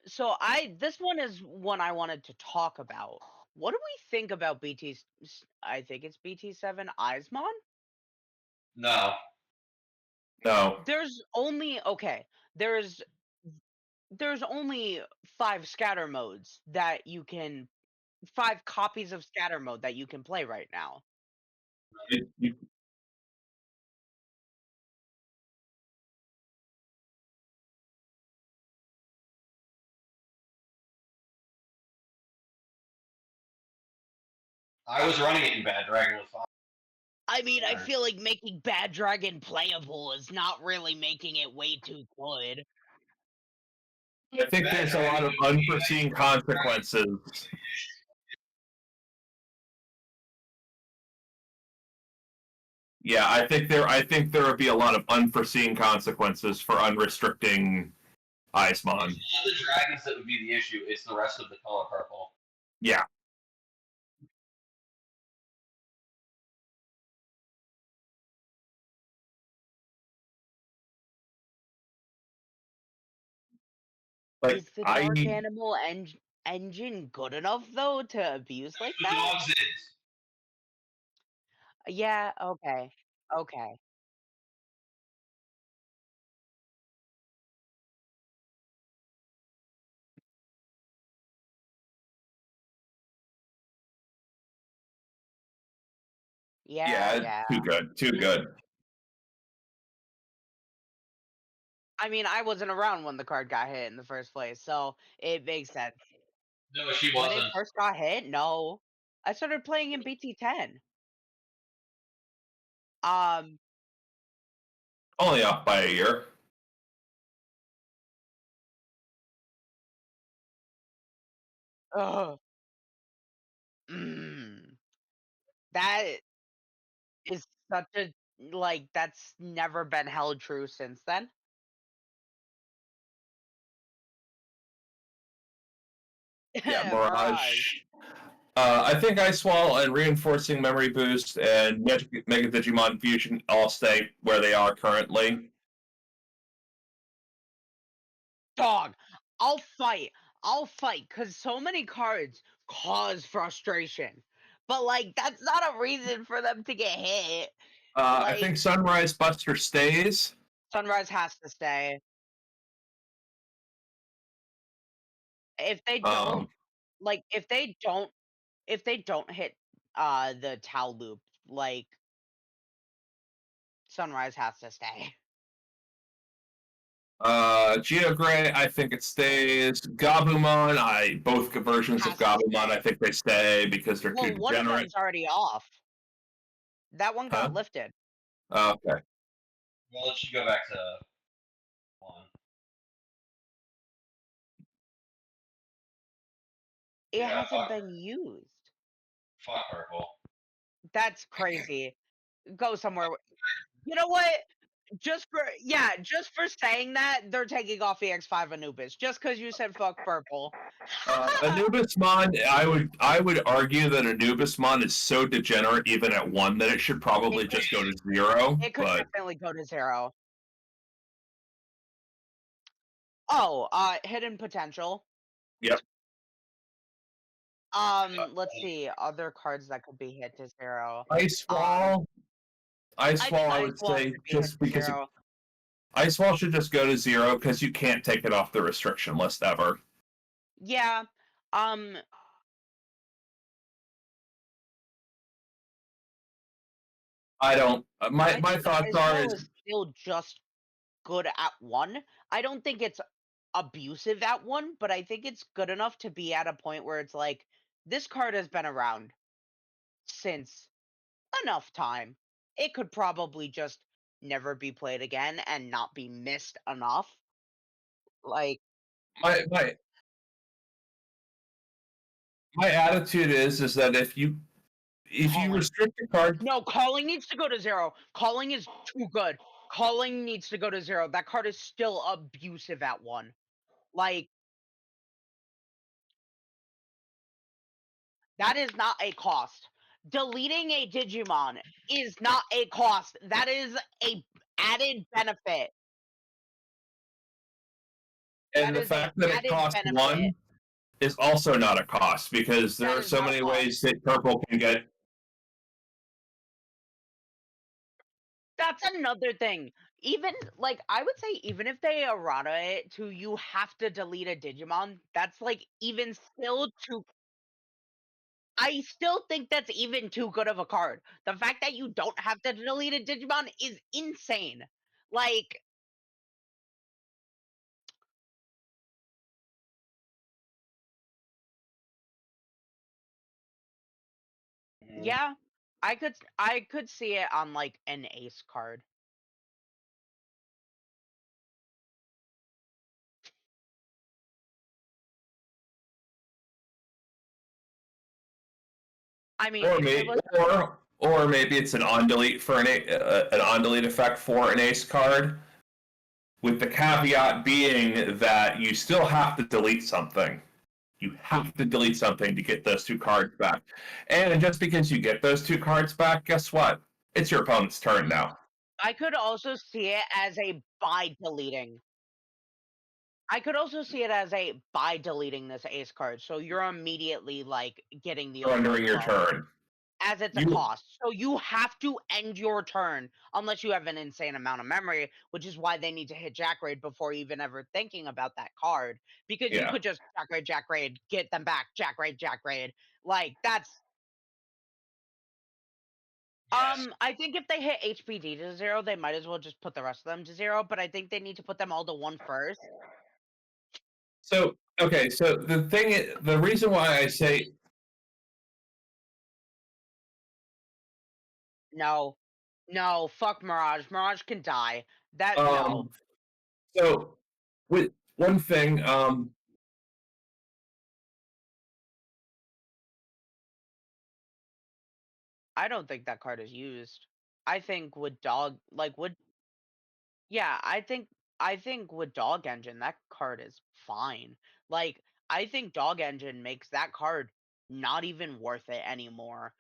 So this one is one I wanted to talk about. What do we think about I think it's BT7 Eismon? No, No. There's only okay. There's only 5 scatter modes that you can 5 copies of scatter mode that you can play right now. You- I was running it in Bad Dragon with 5. I mean, I Sure. feel like making Bad Dragon playable is not really making it way too good. I think there's a lot of unforeseen consequences. Yeah, I think there would be a lot of unforeseen consequences for unrestricting Icemon. It's not the dragons that would be the issue. It's the rest of the color purple. Yeah. Like Is the I Dark Animal engine good enough though to abuse like The that? dogs is. Yeah, okay. Okay. Yeah, yeah, yeah. too good, too good. I mean, I wasn't around when the card got hit in the first place, so it makes sense. No, she When it wasn't. first got hit, no. I started playing in BT10. Um, Only off by a year. ugh. Mm, that is such a like that's never been held true since then. Yeah, Mirage. Mirage. I think Ice Wall and Reinforcing Memory Boost and Mega Digimon Fusion all stay where they are currently. Dog, I'll fight. I'll fight because so many cards cause frustration. But like that's not a reason for them to get hit. I Like think Sunrise Buster stays. Sunrise has to stay. If they don't Um, like if they don't hit the Tau loop, like Sunrise has to stay. Geogray, I think it stays. Gabumon, both versions of Has to Gabumon, I stay. think they stay because they're too Well, one of degenerate. them's already off. That one Huh? got lifted. Okay. Well, it should go back to one. It Yeah, hasn't been used. fuck purple. That's crazy. Go somewhere. You know what? Just for saying that, they're taking off EX5 Anubis. Just because you said fuck purple. Anubismon, I would argue that Anubismon is so degenerate even at 1 that it should probably just go to 0. It could But definitely go to 0. Oh, hidden potential. yep. Let's see other cards that could be hit to 0. Ice Um, Wall. Ice I Wall, think I Ice would Wall say should be hit just to because 0. Ice Wall should just go to 0 because you can't take it off the restriction list ever. Yeah. Um, I don't. I My think thoughts Ice are Wall is is still just good at 1. I don't think it's abusive at 1, but I think it's good enough to be at a point where it's like this card has been around since enough time. It could probably just never be played again and not be missed enough. Like my my my attitude is that if you calling. restrict a card, No, calling needs to go to 0. Calling is too good. Calling needs to go to 0. That card is still abusive at 1. Like that is not a cost. Deleting a Digimon is not a cost. That is a added benefit. and That the is a fact that it added costs benefit. 1 is also not a cost because there That are is so not a many cost. ways that purple can get. That's another thing. Even like I would say even if they errata it to you have to delete a Digimon, that's like even still too I still think that's even too good of a card. The fact that you don't have to delete a Digimon is insane. Like Mhm. yeah, I could see it on like an ace card. I mean, Or if it maybe, was or maybe it's an on delete for an on delete effect for an ace card, with the caveat being that you still have to delete something. You have to delete something to get those 2 cards back. And just because you get those 2 cards back, guess what? It's your opponent's turn now. I could also see it as a by deleting. I could also see it as a by deleting this ace card. So you're immediately like getting the Surrendering your overflow turn. as it's a You cost. So you have to end your turn unless you have an insane amount of memory, which is why they need to hit Jack Raid before even ever thinking about that card. Because you yeah. could just Jack Raid, get them back, Jack Raid. Like that's Yes. I think if they hit HPD to 0, they might as well just put the rest of them to 0, but I think they need to put them all to 1 first. So okay, so the reason why I say No. No, fuck Mirage. Mirage can die. That no. um so with one thing I don't think that card is used. I think with dog like would yeah, I think with dog engine that card is fine. Like I think dog engine makes that card not even worth it anymore.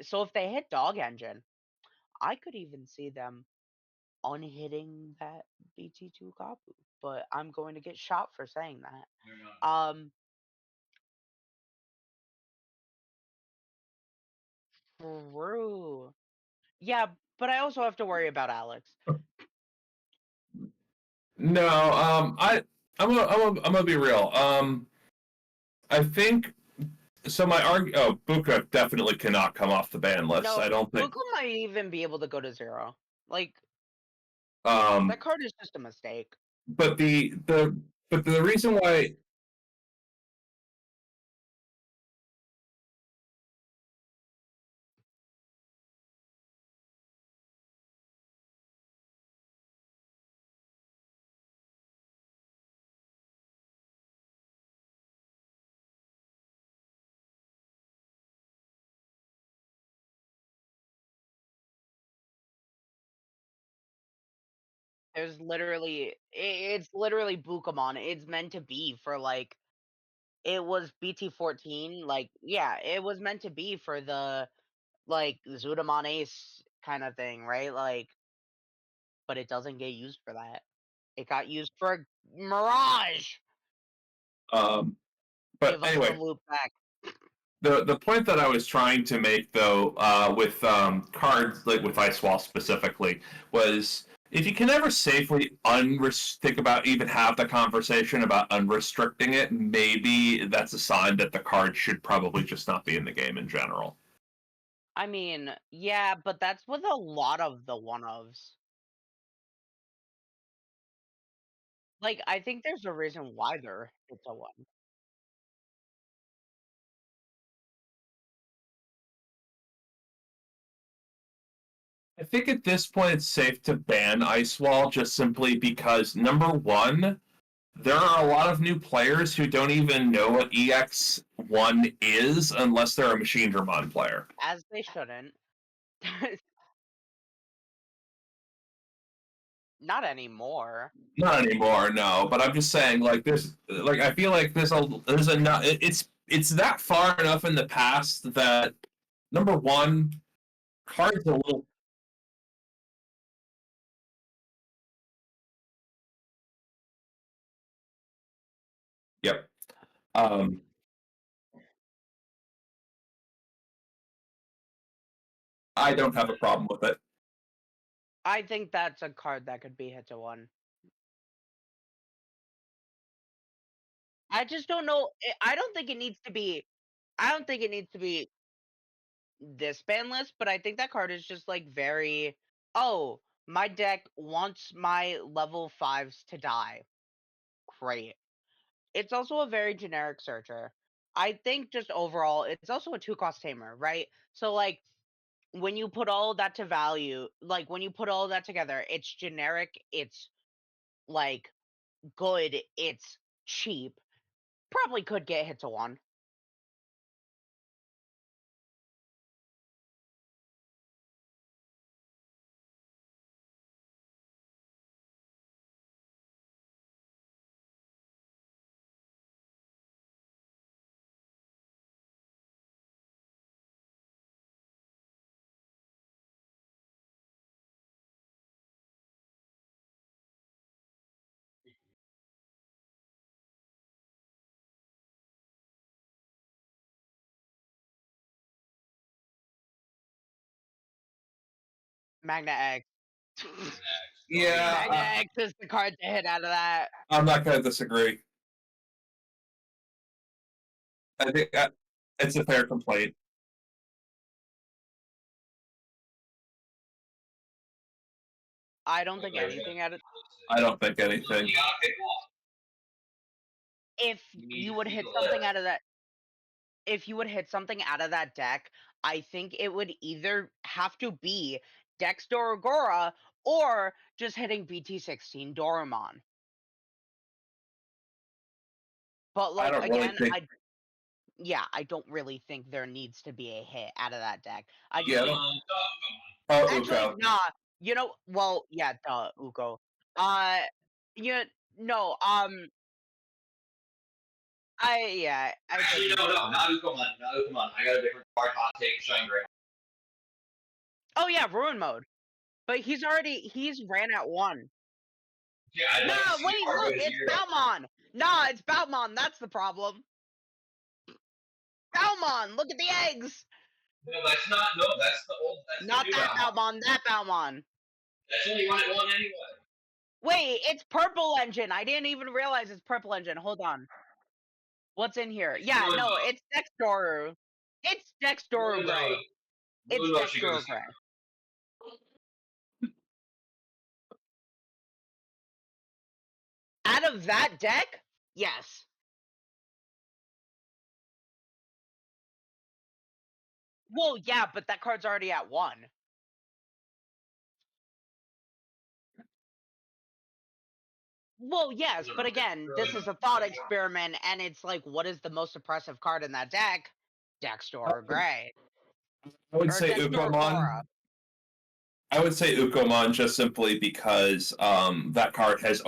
So if they hit dog engine, I could even see them unhitting that BT2 Kapu, but I'm going to get shot for saying that. Um True. Yeah, but I also have to worry about Alex. No, I'm gonna be real. I think so. Buka definitely cannot come off the ban list. No, I don't think. Buku might even be able to go to 0. Like, Um, that card is just a mistake. but the reason why There's literally it's literally Bukamon. It's meant to be for like it was BT14, like yeah, it was meant to be for the like Zudamon Ace kind of thing, right? Like but it doesn't get used for that. It got used for Mirage. but Give us the anyway, loop back. the point that I was trying to make though, with cards like with Ice Wall specifically, was if you can ever safely think about even have the conversation about unrestricting it, maybe that's a sign that the card should probably just not be in the game in general. I mean, yeah, but that's with a lot of the one-ofs. Like, I think there's a reason why it's a one. I think at this point it's safe to ban Ice Wall just simply because number one, there are a lot of new players who don't even know what EX1 is unless they're a Machine Dramon player. As they shouldn't. Not anymore. Not anymore, no. But I'm just saying, like I feel like there's enough. It's that far enough in the past that number one, cards a little. Yep. Um, I don't have a problem with it. I think that's a card that could be hit to one. I just don't know. I don't think it needs to be. I don't think it needs to be this ban list, but I think that card is just like very. Oh, my deck wants my level 5s to die. Great. It's also a very generic searcher. I think just overall, it's also a 2-cost tamer, right? So like when you put all of that to value, like when you put all of that together, it's generic, it's like good, it's cheap. Probably could get hit to one. Magna X. Yeah, Magna X is the card to hit out of that. I'm not going to disagree. I think it's a fair complaint. I don't think anything out of I don't think anything. You gotta pick one. if you would hit something out of that if you would hit something out of that deck, I think it would either have to be Dex Doragora or just hitting BT16 Doramon. But I like don't really again, think. I don't really think there needs to be a hit out of that deck. I just Yeah. think Oh, actually Uko. nah. You know, well, yeah, duh, Uko. Uh, yeah, no, I Actually, think no, Uko. not Ukomon. Not Ukomon. I got a different card. Hot take. Shine Gray. Oh yeah, Ruin Mode. But he's ran at one. Yeah, I'd No, like to see the wait, card go look, to it's 0. Balmon. Nah, it's Balmon. That's the problem. Balmon, look at the eggs. No, that's not. No, that's the old. That's Not the new that Balmond. Balmond, that Balmond. That's only one at one anyway. Wait, it's Purple Engine. I didn't even realize it's Purple Engine. Hold on. What's in here? It's Yeah, ruined no, mode. it's Dexdoru. It's Dexdoru Ruined Gray. mode. It's Ruined mode should go to Dexdoru zero. Gray. Out of that deck, yes. Well, yeah, but that card's already at 1. Well, yes, but again, this is a thought experiment, and it's like, what is the most oppressive card in that deck? Dexdoru Gray. I would Or say Dexdoru Cora. Ukomon. I would say Ukomon just simply because that card has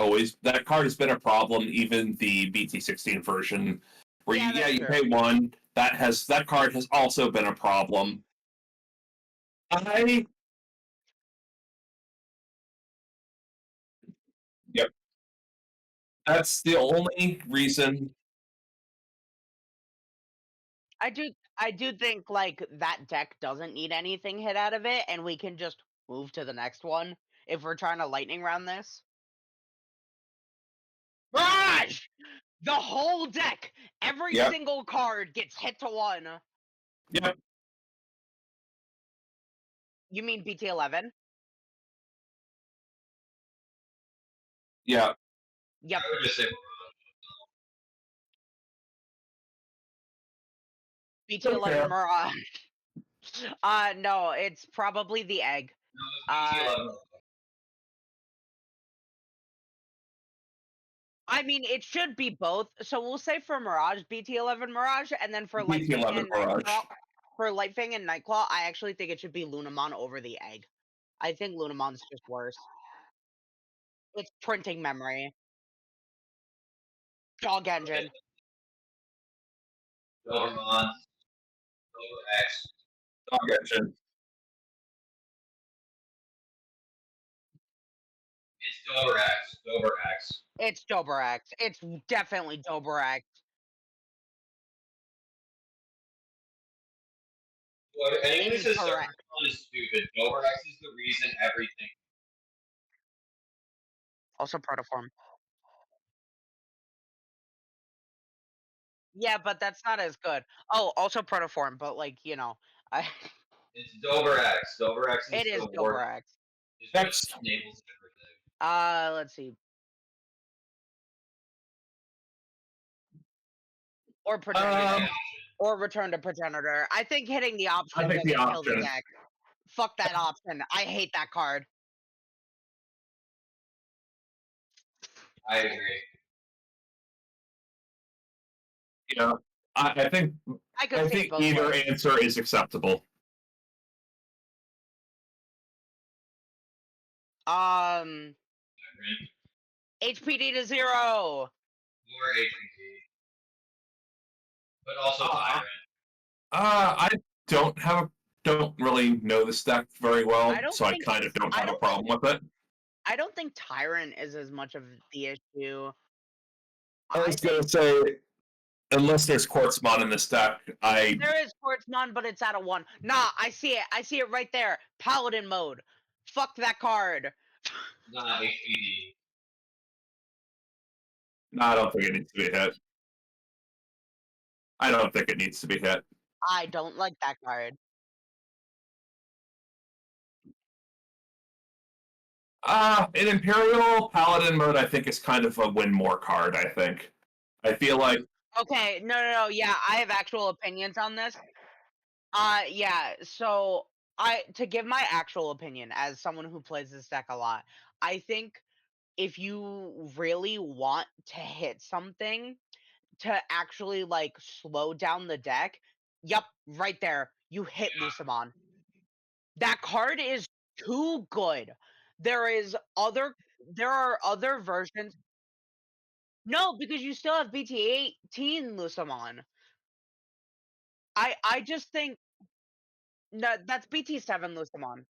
been a problem. Even the BT16 version, where Yeah, you that's pay true. 1, that card has also been a problem. Yep, that's the only reason. I do think like that deck doesn't need anything hit out of it, and we can just move to the next one if we're trying to lightning round this. Raj! The whole deck, every Yep. single card gets hit to 1. Yep. You mean BT11? Yeah. Yep. I would just say BT11 Okay. Mirage. No, it's probably the egg. no, it's BT11. I mean, it should be both. So we'll say for Mirage, BT11 Mirage, and then for Lightfang BT11 and Mirage. Nightclaw, for Lightfang and Nightclaw, I actually think it should be Lunamon over the egg. I think Lunamon's just worse. It's printing memory. Dog engine. Doberman. Dober X. Dog engine. It's Dober X. Dober X. It's Doberax. It's definitely Doberax. Anyone who says Incorrect. Doberman is stupid. Dober X is the reason everything. Also protoform. Yeah, but that's not as good. Oh, also protoform, but like, you know, I It's Dober X. Dober X is it is the worst. Doberax. It's what Next. enables everything. Let's see. Or progenitor. Or return to progenitor. I think hitting the option I think the doesn't kill the option. deck. Fuck that option. I hate that card. I agree. Yeah. I think I could see it both either ways. answer is acceptable. HPD to 0. Or HPT. But also Tyrant. I don't really know this deck very well, so I kind of don't have a problem with it. I don't think Tyrant is as much of the issue. I was gonna say, unless there's Quartzmon in this deck, There is Quartzmon, but it's out of 1. Nah, I see it. I see it right there. Paladin mode. Fuck that card. Not HPD. No, I don't think it needs to be hit. I don't think it needs to be hit. I don't like that card. In Imperial Paladin mode, I think is kind of a win more card, I think. I feel like Okay, no, yeah, I have actual opinions on this. Yeah, so to give my actual opinion as someone who plays this deck a lot, I think if you really want to hit something to actually like slow down the deck, yep, right there, you hit Lucamon. That card is too good. There are other versions. No, because you still have BT18 Lucamon. I just think no, that's BT7 Lucamon.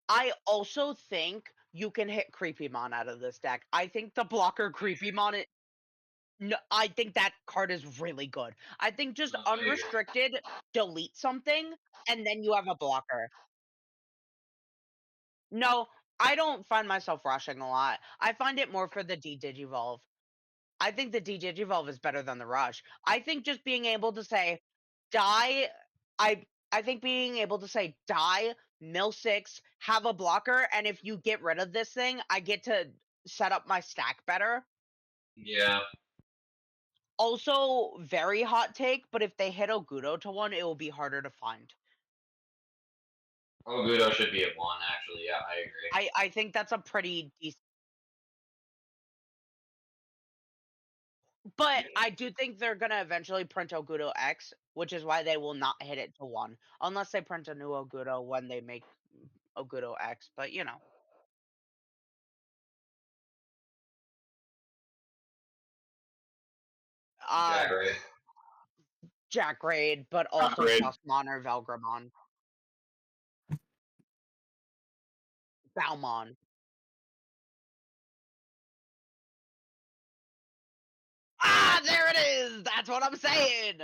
I also think you can hit Creepymon out of this deck. I think the blocker Creepymon. No, I think that card is really good. I think just No, I agree. unrestricted, delete something, and then you have a blocker. No, I don't find myself rushing a lot. I find it more for the D-Digivolve. I think the D-Digivolve is better than the rush. I think just being able to say, die, I think being able to say, die, mill 6, have a blocker, and if you get rid of this thing, I get to set up my stack better. Yeah. Also, very hot take, but if they hit Ogudo to 1, it will be harder to find. Ogudo should be at 1, actually. Yeah, I agree. I think that's a pretty decent. But I do think they're gonna eventually print Ogudo X, which is why they will not hit it to 1. Unless they print a new Ogudo when they make Ogudo X, but you know. Jack Ray. Jack Raid, but also Raid. Sussmon or Velgramon. Balmon. Ah, there it is! That's what I'm saying!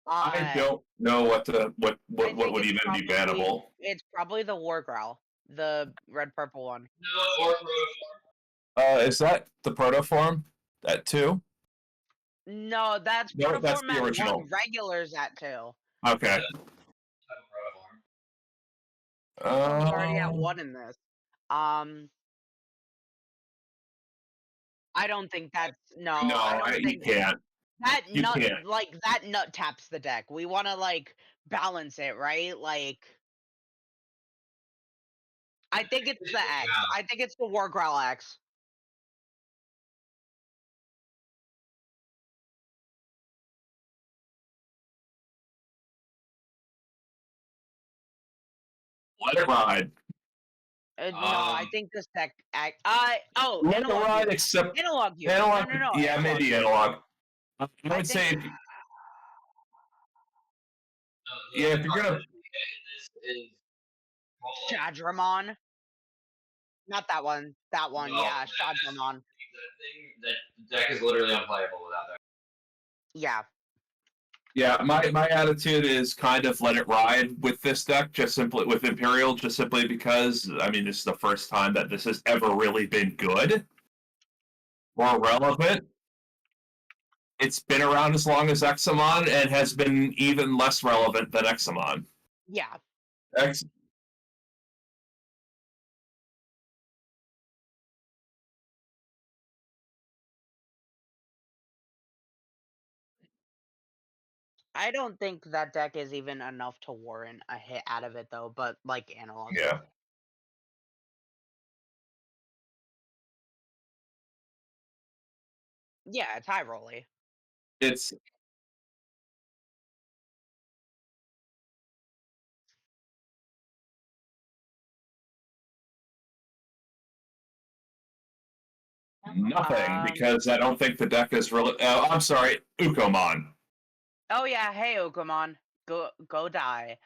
I don't know what I would think it's even be probably bannable. it's probably the War Growl, the red purple one. No, or Protoform. Is that the protoform? That 2? No, that's No, that's Protoform the at original. 1, regulars at 2. Okay. Protoform's already at Um, 1 in this. I don't think that's no, no, I don't you think can't. that You nut can't. like that nut taps the deck. We want to like balance it, right? Like I think it's the X. I think it's the War Growl X. Let it ride. No, I think this deck. Oh, Let it analog ride, you. except Analog you. analog. No. Yeah, Analog maybe you. analog. I I would think. say, if you're gonna. This is Shadramon. Not that one. That one. No, Yeah, that Shadramon. that deck is literally unplayable without that. Yeah. Yeah, my attitude is kind of let it ride with this deck, just simply with Imperial, just simply because I mean this is the first time that this has ever really been good or relevant. It's been around as long as Examon and has been even less relevant than Examon. Yeah. X I don't think that deck is even enough to warrant a hit out of it though, but like analog. Yeah. Yeah, it's high rolly. It's nothing because I don't think the deck is really. I'm sorry, Ukomon. Oh yeah, hey Okumon. Go die.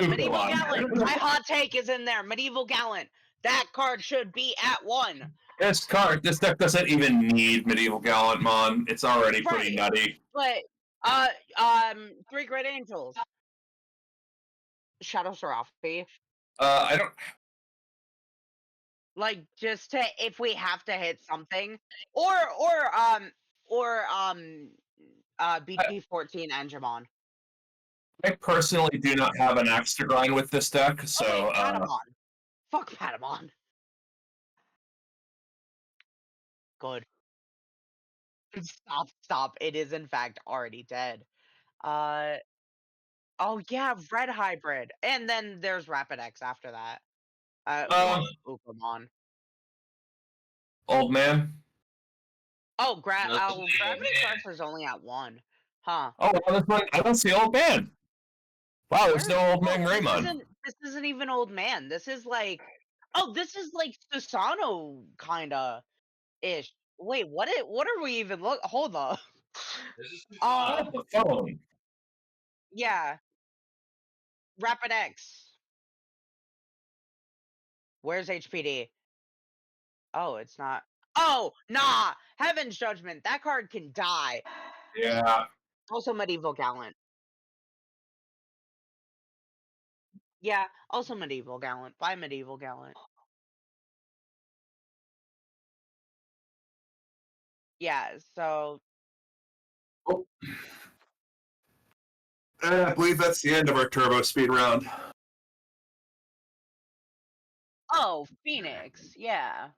Medieval Ukomon. Gallant. My hot take is in there. Medieval Gallant. That card should be at 1. This deck doesn't even need Medieval Gallantmon. It's already pretty Right. nutty. But 3 Great Angels. Shadow Seraphi. I don't. Like just to if we have to hit something. Or BT14 Angemon. I personally do not have an axe to grind with this deck, so Oh, wait, Patamon. Fuck Patamon. Good. Stop. It is in fact already dead. Oh yeah, Red Hybrid. And then there's Rapid X after that. Ukomon. old man. Oh, No, Gravity Crux is only at 1. Huh. Oh, well, this one, I don't see old man. Wow, there's no old man This Greymon. isn't even old man. This is like this is like Susano kinda ish. Wait, what are we even hold up. This is Off the phone. Yeah. Rapid X. Where's HPD? Oh, it's not. Oh, nah! Heaven's Judgment. That card can die. Yeah. Also, Medieval Gallant. Yeah, also Medieval Gallant. Buy Medieval Gallant. Yeah, so. Oh. I believe that's the end of our turbo speed round. Oh, Phoenix. Yeah.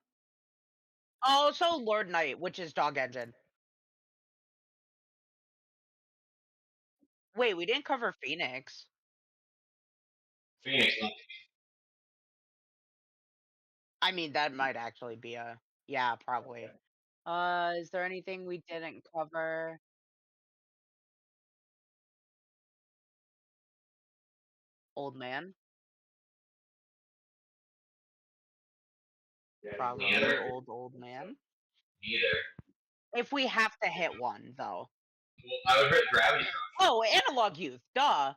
Also, Lord Knight, which is Dog Engine. Wait, we didn't cover Phoenix. Phoenix. I mean, that might actually be a. Yeah, probably. Is there anything we didn't cover? Old Man? Probably Neither. old man. Neither. If we have to hit one, though. Well, I would hit Gravity. Oh, Analog Youth. Duh.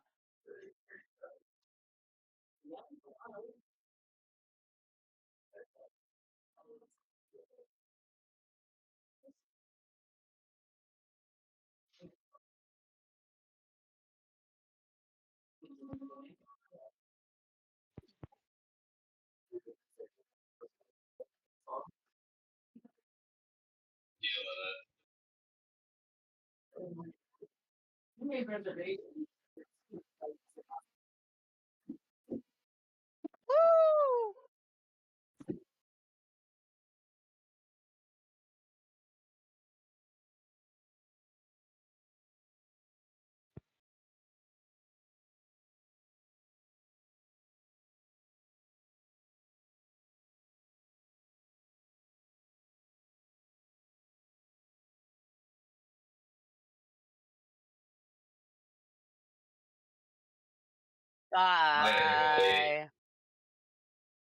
Deal with it. Woo! Bye, everybody.